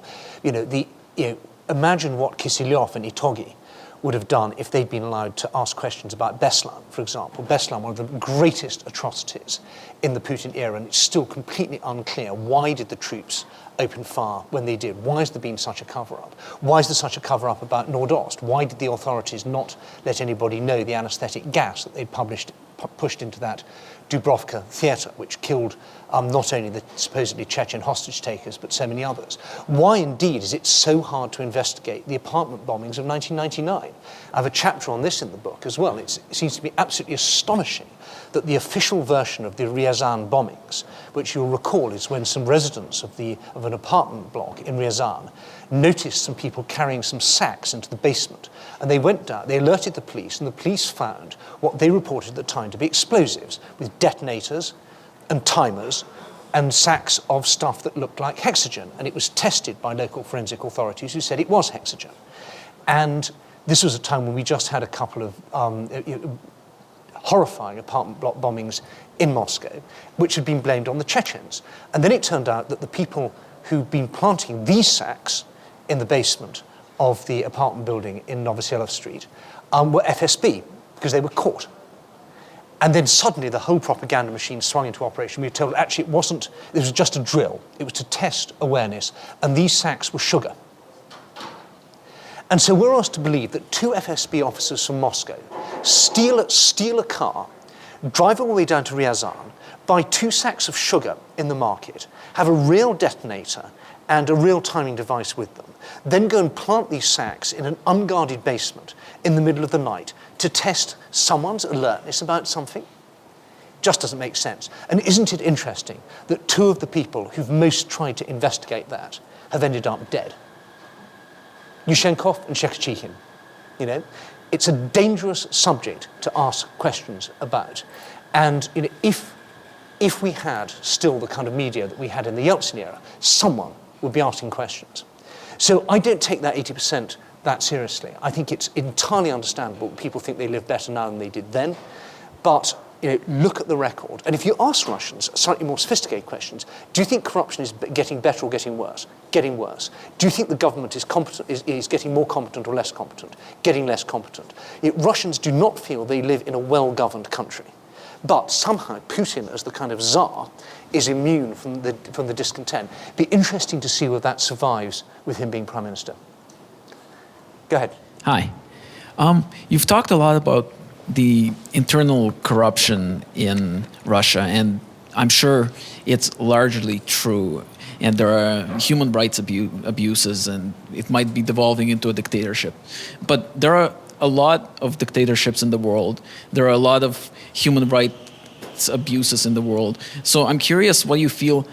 Imagine what Kisilyov and Itogi would have done if they'd been allowed to ask questions about Beslan, for example. Beslan, one of the greatest atrocities in the Putin era, and it's still completely unclear why did the troops open fire when they did. Why has there been such a cover-up? Why is there such a cover-up about Nordost? Why did the authorities not let anybody know the anesthetic gas that they'd pushed into that Dubrovka theatre, which killed not only the supposedly Chechen hostage takers, but so many others? Why indeed is it so hard to investigate the apartment bombings of 1999? I have a chapter on this in the book as well. It seems to be absolutely astonishing that the official version of the Ryazan bombings, which you'll recall is when some residents of an apartment block in Ryazan noticed some people carrying some sacks into the basement. And they went down, they alerted the police, and the police found what they reported at the time to be explosives, with detonators and timers and sacks of stuff that looked like hexogen. And it was tested by local forensic authorities who said it was hexogen. And this was a time when we just had a couple of horrifying apartment block bombings in Moscow, which had been blamed on the Chechens. And then it turned out that the people who'd been planting these sacks in the basement of the apartment building in Novoselov Street were FSB, because they were caught. And then suddenly the whole propaganda machine swung into operation. We were told actually it was just a drill. It was to test awareness, and these sacks were sugar. And so we're asked to believe that two FSB officers from Moscow steal a car, drive all the way down to Ryazan, buy 2 sacks of sugar in the market, have a real detonator and a real timing device with them, then go and plant these sacks in an unguarded basement in the middle of the night to test someone's alertness about something? Just doesn't make sense. And isn't it interesting that 2 of the people who've most tried to investigate that have ended up dead? Yushchenkov and Shekhchykin. You know, it's a dangerous subject to ask questions about. And you know, if we had still the kind of media that we had in the Yeltsin era, someone would be asking questions. So I don't take that 80% that seriously. I think it's entirely understandable that people think they live better now than they did then. But you know, look at the record. And if you ask Russians slightly more sophisticated questions, do you think corruption is getting better or getting worse? Getting worse. Do you think the government is competent, is getting more competent or less competent? Getting less competent. Russians do not feel they live in a well-governed country. But somehow Putin, as the kind of czar, is immune from the discontent. Be interesting to see whether that survives with him being prime minister. Go ahead. Hi. You've talked a lot about the internal corruption in Russia, and I'm sure it's largely true. And there are human rights abuses, and it might be devolving into a dictatorship. But there are a lot of dictatorships in the world. There are a lot of human rights abuses in the world. So I'm curious what you feel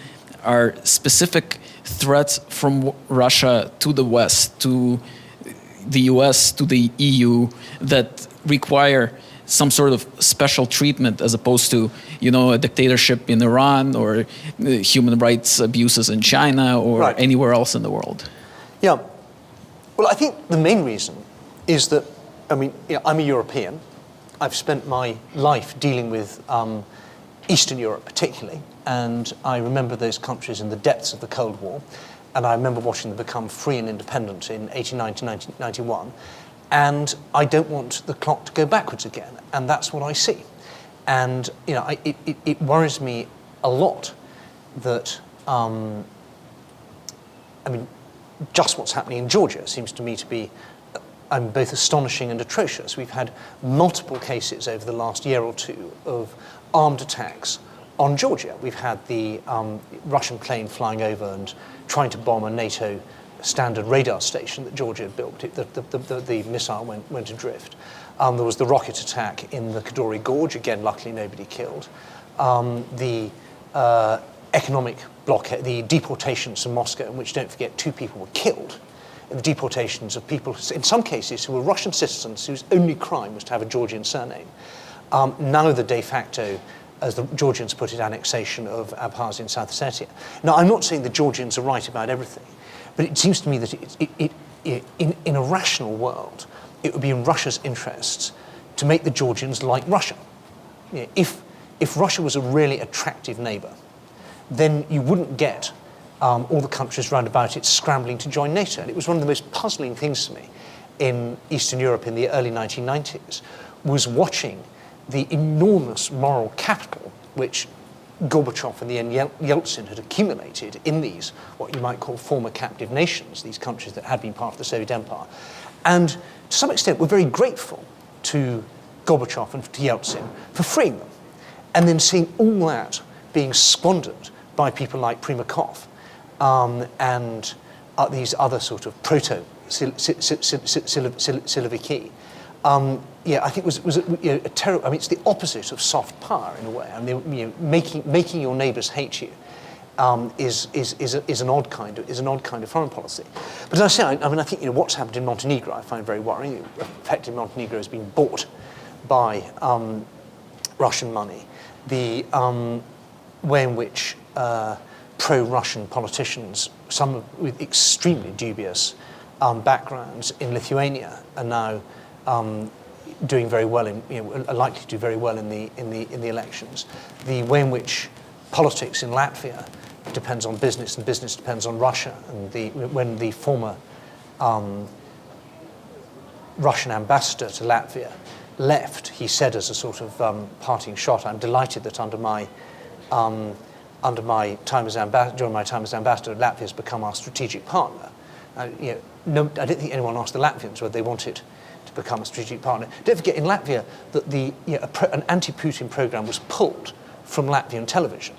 are specific threats from Russia to the West, to the US, to the EU, that require some sort of special treatment as opposed to, you know, a dictatorship in Iran or human rights abuses in China or anywhere else in the world. Yeah. Well, I think the main reason is that, I mean, I'm a European. I've spent my life dealing with Eastern Europe particularly, and I remember those countries in the depths of the Cold War, and I remember watching them become free and independent in 89 to 1991. And I don't want the clock to go backwards again, and that's what I see. And you know, it worries me a lot that, I mean, just what's happening in Georgia seems to me to be both astonishing and atrocious. We've had multiple cases over the last year or two of armed attacks on Georgia. We've had the Russian plane flying over and trying to bomb a NATO standard radar station that Georgia had built. The missile went adrift. There was the rocket attack in the Kadori Gorge. Again, luckily nobody killed. The economic blockade, the deportations from Moscow, in which, don't forget, 2 people were killed. The deportations of people, in some cases, who were Russian citizens whose only crime was to have a Georgian surname. Now the de facto, as the Georgians put it, annexation of Abkhazia and South Ossetia. Now, I'm not saying the Georgians are right about everything, but it seems to me that in a rational world, it would be in Russia's interests to make the Georgians like Russia. You know, if Russia was a really attractive neighbor, then you wouldn't get all the countries round about it scrambling to join NATO. And it was one of the most puzzling things to me in Eastern Europe in the early 1990s, was watching the enormous moral capital which Gorbachev and then Yeltsin had accumulated in these, what you might call former captive nations, these countries that had been part of the Soviet Empire. And to some extent, we're very grateful to Gorbachev and to Yeltsin for freeing them. And then seeing all that being squandered by people like Primakov and these other sort of proto-Siloviki. Yeah, I think was a terrible. I mean, it's the opposite of soft power in a way. I mean, you know, making your neighbours hate you is an odd kind of foreign policy. But as I say, I mean, I think, you know, what's happened in Montenegro I find very worrying. Effectively, Montenegro has been bought by Russian money. The way in which pro-Russian politicians, some with extremely dubious backgrounds in Lithuania, are now doing very well are likely to do very well in the elections. The way in which politics in Latvia depends on business and business depends on Russia, and when the former Russian ambassador to Latvia left, he said as a sort of parting shot, "I'm delighted that during my time as ambassador, Latvia has become our strategic partner." You know, I don't think anyone asked the Latvians whether they wanted to become a strategic partner. Don't forget, in Latvia, that an anti-Putin program was pulled from Latvian television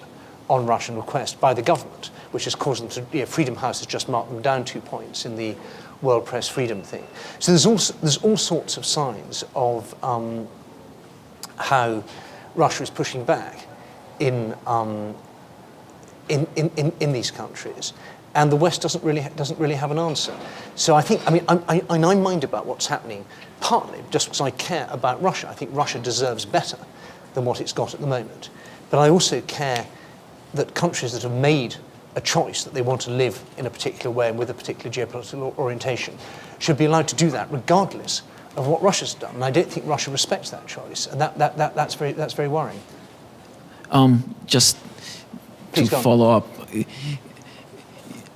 on Russian request by the government, which has caused them to, Freedom House has just marked them down 2 points in the World Press Freedom thing. So there's all sorts of signs of how Russia is pushing back in these countries, and the West doesn't really have an answer. So I think, I mind about what's happening, partly just because I care about Russia. I think Russia deserves better than what it's got at the moment. But I also care that countries that have made a choice that they want to live in a particular way and with a particular geopolitical orientation should be allowed to do that regardless of what Russia's done. And I don't think Russia respects that choice, and that's very worrying. Just Please to go on. follow up,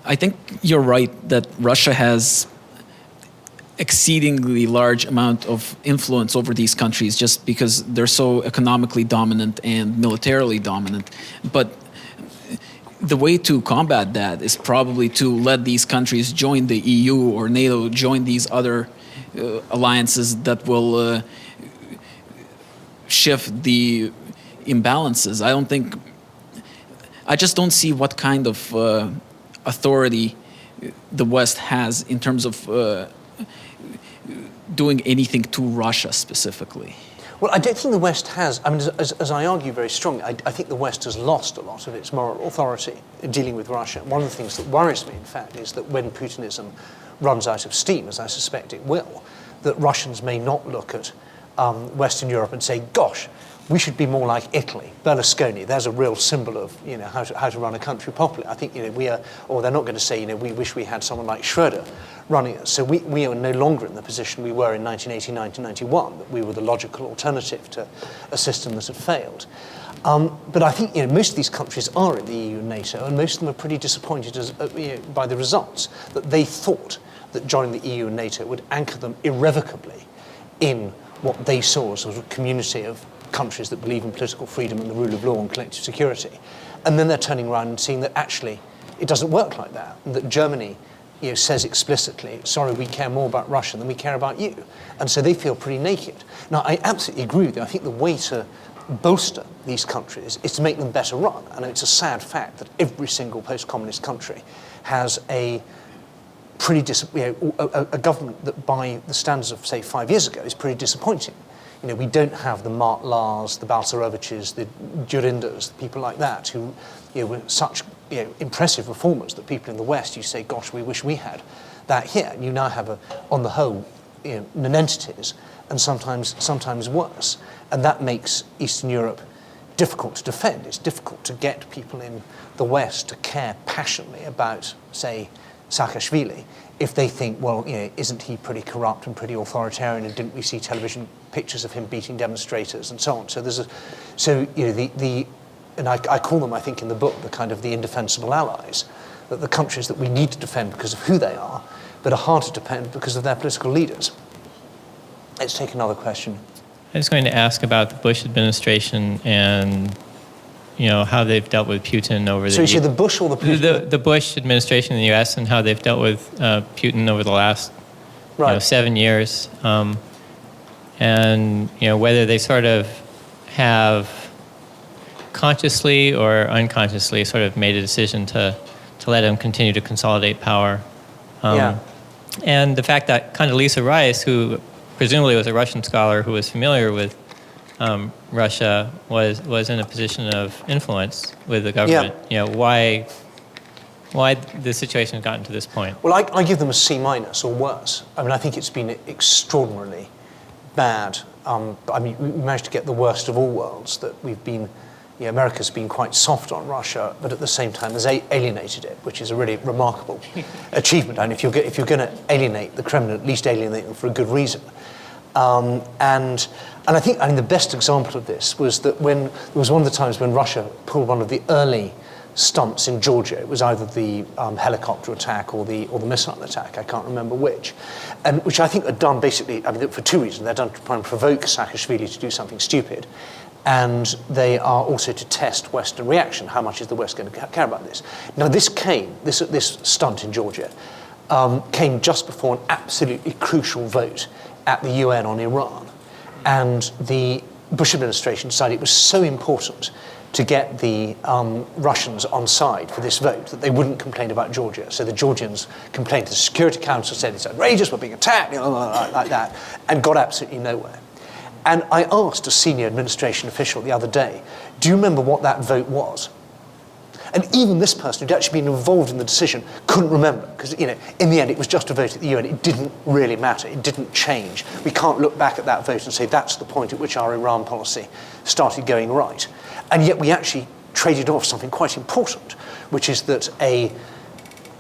I think you're right that Russia has exceedingly large amount of influence over these countries just because they're so economically dominant and militarily dominant. But the way to combat that is probably to let these countries join the EU or NATO, join these other alliances that will shift the imbalances. I just don't see what kind of authority the West has in terms of doing anything to Russia specifically. Well, I don't think the West has, as I argue very strongly, I think the West has lost a lot of its moral authority in dealing with Russia. One of the things that worries me, in fact, is that when Putinism runs out of steam, as I suspect it will, that Russians may not look at Western Europe and say, gosh, we should be more like Italy. Berlusconi, there's a real symbol of how to run a country properly. I think we are, or they're not going to say we wish we had someone like Schroeder running us. So we are no longer in the position we were in 1989 to 91, that we were the logical alternative to a system that had failed. But I think most of these countries are in the EU and NATO, and most of them are pretty disappointed by the results, that they thought that joining the EU and NATO would anchor them irrevocably in what they saw as a community of countries that believe in political freedom and the rule of law and collective security. And then they're turning around and seeing that actually it doesn't work like that, and that Germany says explicitly, sorry, we care more about Russia than we care about you. And so they feel pretty naked. Now, I absolutely agree with you. I think the way to bolster these countries is to make them better run. And it's a sad fact that every single post-communist country has a pretty a government that by the standards of, say, 5 years ago is pretty disappointing. We don't have the Mart Lars, the Balceroviches, the Djurindas, the people like that who were such impressive reformers that people in the West, you say, gosh, we wish we had that here. And you now have, on the whole, nonentities, and sometimes worse. And that makes Eastern Europe difficult to defend. It's difficult to get people in the West to care passionately about, say, Saakashvili, if they think, well, isn't he pretty corrupt and pretty authoritarian, and didn't we see television pictures of him beating demonstrators and so on? So and I call them, I think, in the book, the kind of the indefensible allies, that the countries that we need to defend because of who they are, but are hard to defend because of their political leaders. Let's take another question. I was going to ask about the Bush administration and how they've dealt with Putin over the... So you say the Bush or the Putin? The Bush administration in the U.S. and how they've dealt with Putin over the last 7 years. And whether they sort of have consciously or unconsciously sort of made a decision to let him continue to consolidate power. And the fact that Condoleezza Rice, who presumably was a Russian scholar who was familiar with Russia, was in a position of influence with the government. Why the situation has gotten to this point? Well, I give them a C- or worse. I think it's been extraordinarily bad. We managed to get the worst of all worlds, that we've been, America's been quite soft on Russia, but at the same time has alienated it, which is a really remarkable achievement. And if you're going to alienate the Kremlin, at least alienate them for a good reason. And I think the best example of this was that when there was one of the times when Russia pulled one of the early stunts in Georgia. It was either the helicopter attack or the missile attack. I can't remember which, and which I think are done basically. For two reasons. They're done to try and provoke Saakashvili to do something stupid, and they are also to test Western reaction. How much is the West going to care about this? Now, this stunt in Georgia came just before an absolutely crucial vote at the UN on Iran. And the Bush administration decided it was so important to get the Russians on side for this vote that they wouldn't complain about Georgia. So the Georgians complained to the Security Council, said it's outrageous, we're being attacked, like that, and got absolutely nowhere. And I asked a senior administration official the other day, do you remember what that vote was? And even this person who'd actually been involved in the decision couldn't remember, because in the end it was just a vote at the UN. It didn't really matter. It didn't change. We can't look back at that vote and say that's the point at which our Iran policy started going right. And yet we actually traded off something quite important, which is that a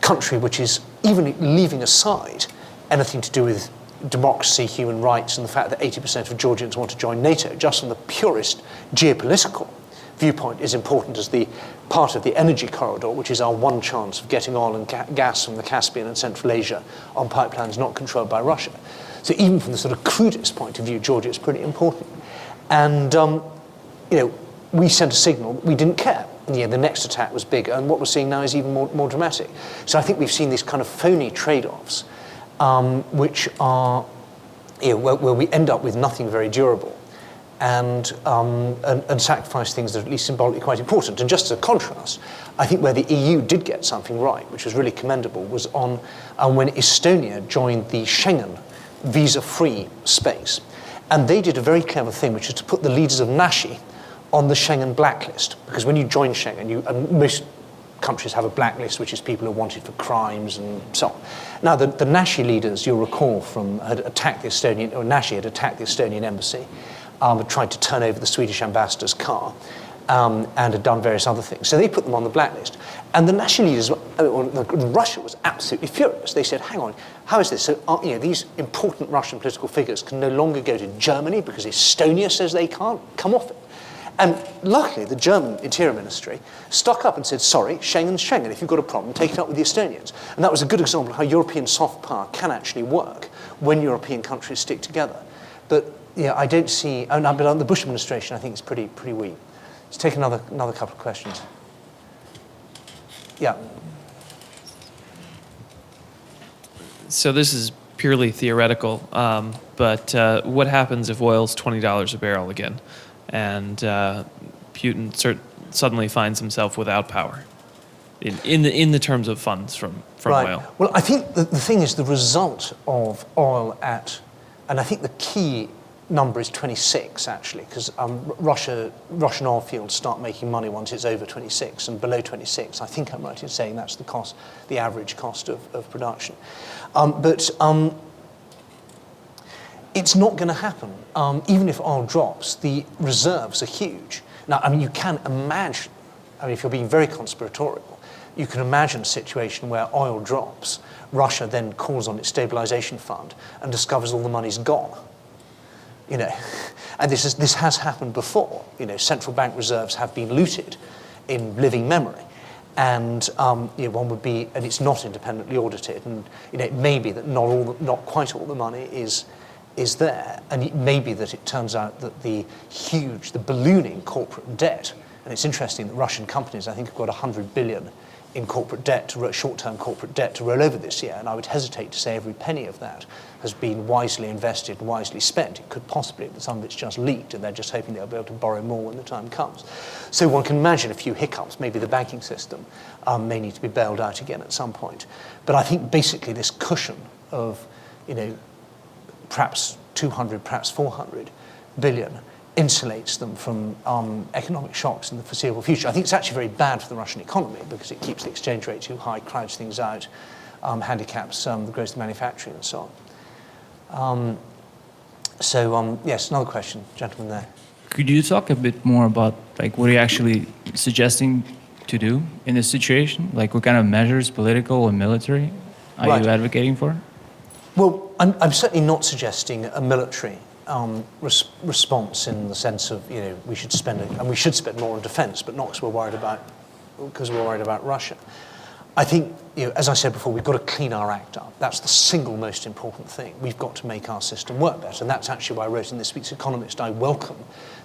country which is, even leaving aside anything to do with democracy, human rights, and the fact that 80% of Georgians want to join NATO, just from the purest geopolitical viewpoint, is important as the part of the energy corridor, which is our one chance of getting oil and gas from the Caspian and Central Asia on pipelines not controlled by Russia. So even from the sort of crudest point of view, Georgia is pretty important. And, we sent a signal that we didn't care. And the next attack was bigger, and what we're seeing now is even more dramatic. So I think we've seen these kind of phony trade-offs, which are, where we end up with nothing very durable. And sacrifice things that are at least symbolically quite important. And just as a contrast, I think where the EU did get something right, which was really commendable, was on when Estonia joined the Schengen visa-free space. And they did a very clever thing, which is to put the leaders of Nashi on the Schengen blacklist. Because when you join Schengen, and most countries have a blacklist, which is people who are wanted for crimes and so on. Now, the Nashi leaders, you'll recall, had attacked the Estonian, or Nashi had attacked the Estonian embassy, had tried to turn over the Swedish ambassador's car, and had done various other things. So they put them on the blacklist. And the Nashi leaders, Russia was absolutely furious. They said, hang on, how is this? So these important Russian political figures can no longer go to Germany because Estonia says they can't? Come off it. And luckily, the German Interior Ministry stuck up and said, sorry, Schengen's Schengen. If you've got a problem, take it up with the Estonians. And that was a good example of how European soft power can actually work when European countries stick together. But I don't see, but on the Bush administration, I think it's pretty weak. Let's take another couple of questions. Yeah. So this is purely theoretical, but what happens if oil's $20 a barrel again, and Putin suddenly finds himself without power, in the terms of funds from right. oil? Well, I think the thing is the result of oil and I think the key number is 26, actually, because Russian oil fields start making money once it's over 26, and below 26, I think I'm right in saying that's the average cost of production. But it's not going to happen. Even if oil drops, the reserves are huge. Now, you can imagine, if you're being very conspiratorial, you can imagine a situation where oil drops, Russia then calls on its stabilization fund and discovers all the money's gone. And this has happened before. Central bank reserves have been looted in living memory, and one would be, and it's not independently audited, and it may be that not quite all the money is there, and it may be that it turns out that the ballooning corporate debt, and it's interesting that Russian companies, I think, have got 100 billion in corporate debt, short-term corporate debt to roll over this year, and I would hesitate to say every penny of that has been wisely invested, wisely spent. It could possibly be that some of it's just leaked, and they're just hoping they'll be able to borrow more when the time comes. So one can imagine a few hiccups. Maybe the banking system may need to be bailed out again at some point. But I think basically this cushion of, perhaps 200, perhaps 400 billion insulates them from economic shocks in the foreseeable future. I think it's actually very bad for the Russian economy because it keeps the exchange rate too high, crowds things out, handicaps the growth of manufacturing and so on. Yes, another question, gentleman there. Could you talk a bit more about what are you actually suggesting to do in this situation? What kind of measures, political or military, are you advocating for? Well, I'm certainly not suggesting a military response in the sense of we should spend more on defence, but not because we're worried about Russia. I think, as I said before, we've got to clean our act up. That's the single most important thing. We've got to make our system work better, and that's actually why I wrote in this week's Economist. I welcome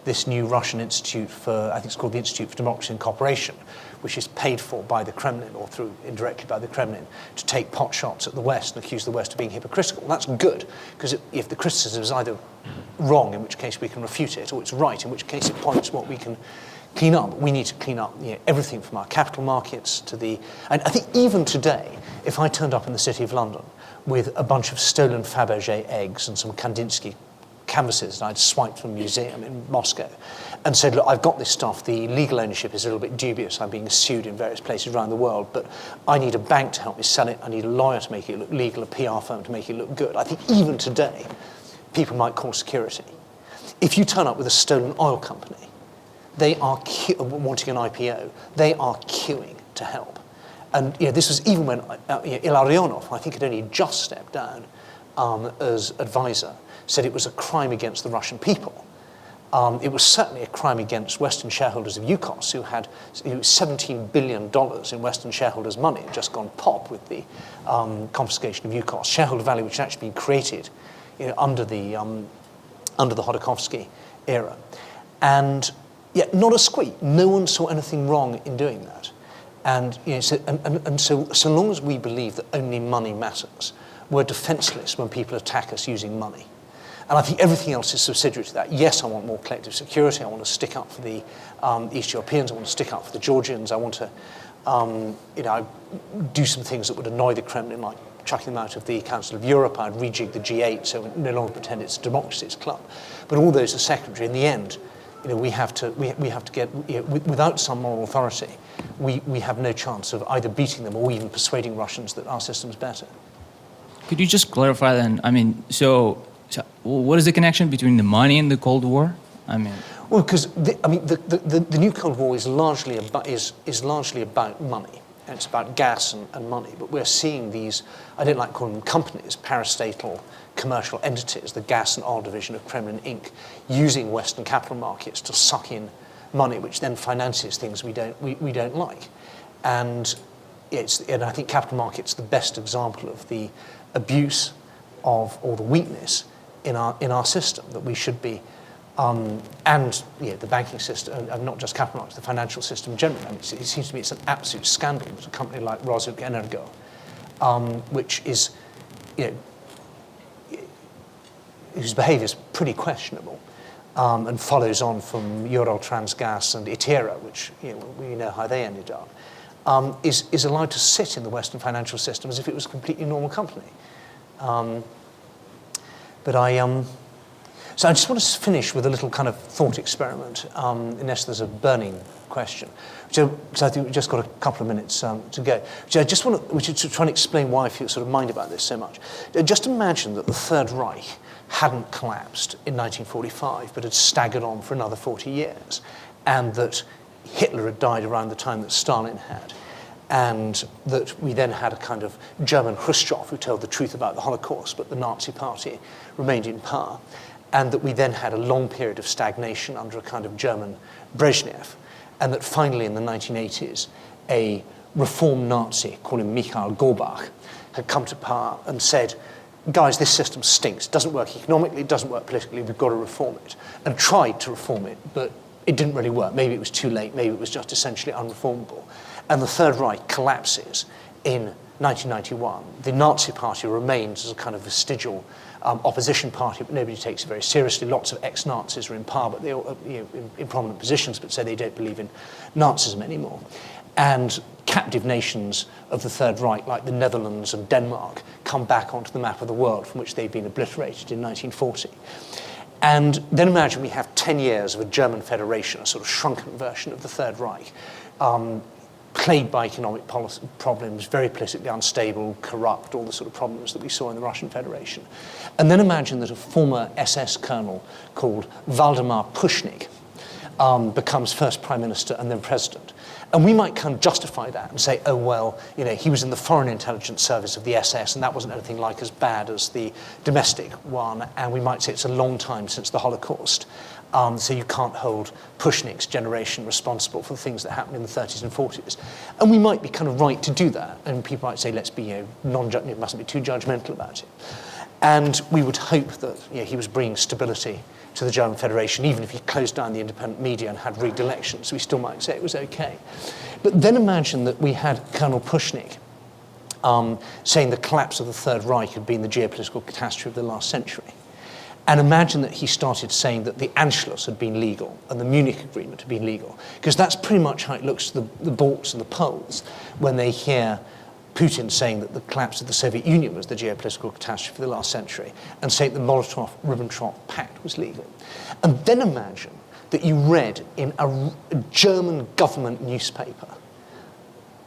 this new Russian institute for, I think it's called the Institute for Democracy and Cooperation, which is paid for by the Kremlin or through indirectly by the Kremlin to take pot shots at the West and accuse the West of being hypocritical. And that's good, because if the criticism is either wrong, in which case we can refute it, or it's right, in which case it points what we can clean up. We need to clean up everything from our capital markets to the... And I think even today, if I turned up in the City of London with a bunch of stolen Fabergé eggs and some Kandinsky canvases that I'd swiped from a museum in Moscow and said, look, I've got this stuff, the legal ownership is a little bit dubious, I'm being sued in various places around the world, but I need a bank to help me sell it, I need a lawyer to make it look legal, a PR firm to make it look good. I think even today, people might call security. If you turn up with a stolen oil company, they are wanting an IPO, they are queuing to help. And this was even when Ilarionov, I think, had only just stepped down as advisor, said it was a crime against the Russian people. It was certainly a crime against Western shareholders of UCOS, who had $17 billion in Western shareholders' money, just gone pop with the confiscation of UCOS, shareholder value which had actually been created under the Hodorkovsky era. And yet, not a squeak. No one saw anything wrong in doing that. And, so long as we believe that only money matters, we're defenseless when people attack us using money. And I think everything else is subsidiary to that. Yes, I want more collective security. I want to stick up for the East Europeans. I want to stick up for the Georgians. I want to, do some things that would annoy the Kremlin, like chucking them out of the Council of Europe. I'd rejig the G8 so we no longer pretend it's a democracy's club. But all those are secondary. In the end, we have to get, without some moral authority, we have no chance of either beating them or even persuading Russians that our system's better. Could you just clarify then? I mean, so what is the connection between the money and the Cold War? I mean, well, because the new Cold War is largely about money, and it's about gas and money. But we're seeing these, I don't like calling them companies, parastatal commercial entities, the gas and oil division of Kremlin Inc., using Western capital markets to suck in money, which then finances things we don't like. And I think capital markets are the best example of the abuse of, or the weakness in our system, that we should be, the banking system, and not just capital markets, the financial system generally. I mean, it seems to me it's an absolute scandal that a company like Rosogenergo, which is, whose behaviour is pretty questionable, and follows on from Uraltransgas and Itera, which we know how they ended up, is allowed to sit in the Western financial system as if it was a completely normal company. So I just want to finish with a little kind of thought experiment, unless there's a burning question. Because I think we've just got a couple of minutes to go. Which is to try and explain why I feel sort of mind about this so much. Just imagine that the Third Reich hadn't collapsed in 1945, but had staggered on for another 40 years, and that Hitler had died around the time that Stalin had, and that we then had a kind of German Khrushchev who told the truth about the Holocaust, but the Nazi party remained in power, and that we then had a long period of stagnation under a kind of German Brezhnev, and that finally in the 1980s, a reformed Nazi called him Mikhail Gorbach had come to power and said, guys, this system stinks, it doesn't work economically, it doesn't work politically, we've got to reform it, and tried to reform it, but it didn't really work. Maybe it was too late, maybe it was just essentially unreformable. And the Third Reich collapses in 1991. The Nazi party remains as a kind of vestigial opposition party, but nobody takes it very seriously. Lots of ex-Nazis are in power, but they're in prominent positions, but say they don't believe in Nazism anymore. And captive nations of the Third Reich, like the Netherlands and Denmark, come back onto the map of the world from which they'd been obliterated in 1940. And then imagine we have 10 years of a German federation, a sort of shrunken version of the Third Reich, plagued by economic policy problems, very politically unstable, corrupt, all the sort of problems that we saw in the Russian Federation. And then imagine that a former SS colonel called Waldemar Pushnik becomes first prime minister and then president. And we might kind of justify that and say, oh, well, he was in the foreign intelligence service of the SS, and that wasn't anything like as bad as the domestic one. And we might say it's a long time since the Holocaust. So you can't hold Pushnik's generation responsible for the things that happened in the 30s and 40s. And we might be kind of right to do that. And people might say, let's be non-judgmental, it mustn't be too judgmental about it. And we would hope that he was bringing stability to the German Federation, even if he closed down the independent media and had rigged elections, we still might say it was okay. But then imagine that we had Colonel Pushnik saying the collapse of the Third Reich had been the geopolitical catastrophe of the last century. And imagine that he started saying that the Anschluss had been legal and the Munich Agreement had been legal. Because that's pretty much how it looks to the Balts and the Poles when they hear Putin saying that the collapse of the Soviet Union was the geopolitical catastrophe of the last century and saying the Molotov-Ribbentrop Pact was legal. And then imagine that you read in a German government newspaper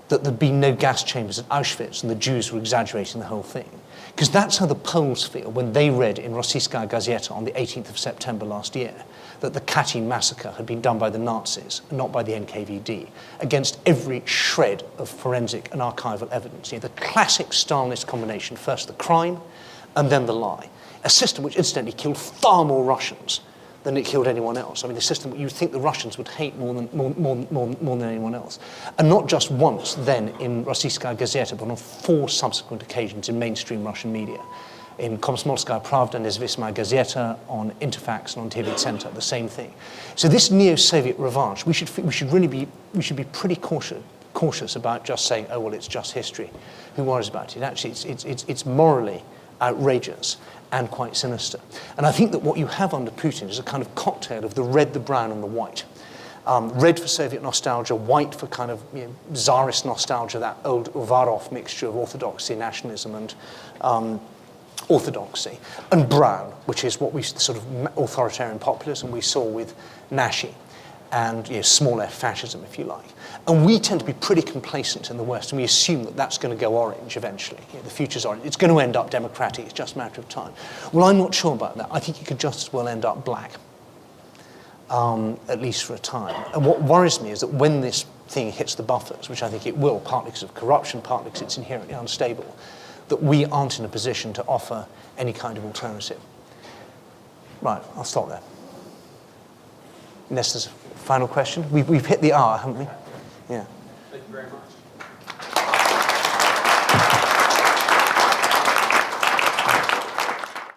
that there'd been no gas chambers at Auschwitz and the Jews were exaggerating the whole thing. Because that's how the Poles feel when they read in Rosyjska Gazeta on the 18th of September last year that the Katyn massacre had been done by the Nazis and not by the NKVD, against every shred of forensic and archival evidence. The classic Stalinist combination, first the crime and then the lie. A system which incidentally killed far more Russians than it killed anyone else. I mean, the system you'd think the Russians would hate more than anyone else. And not just once then in Rosyjska Gazeta, but on 4 subsequent occasions in mainstream Russian media. In Komsomolskaya Pravda, Nezavismaya Gazeta, on Interfax, and on TV Center, the same thing. So this neo-Soviet revanche, we should be pretty cautious about just saying, oh well, it's just history. Who worries about it? Actually, it's morally outrageous and quite sinister. And I think that what you have under Putin is a kind of cocktail of the red, the brown, and the white. Red for Soviet nostalgia, white for kind of Tsarist nostalgia, that old Uvarov mixture of orthodoxy, nationalism, and orthodoxy, and brown, which is what we sort of authoritarian populism we saw with Nashi, and small f fascism, if you like. And we tend to be pretty complacent in the West, and we assume that that's going to go orange eventually. The future's orange. It's going to end up democratic. It's just a matter of time. Well, I'm not sure about that. I think it could just as well end up black, at least for a time. And what worries me is that when this thing hits the buffers, which I think it will, partly because of corruption, partly because it's inherently unstable, that we aren't in a position to offer any kind of alternative. Right, I'll stop there. Unless there's a final question. We've hit the hour, haven't we? Yeah. Thank you very much.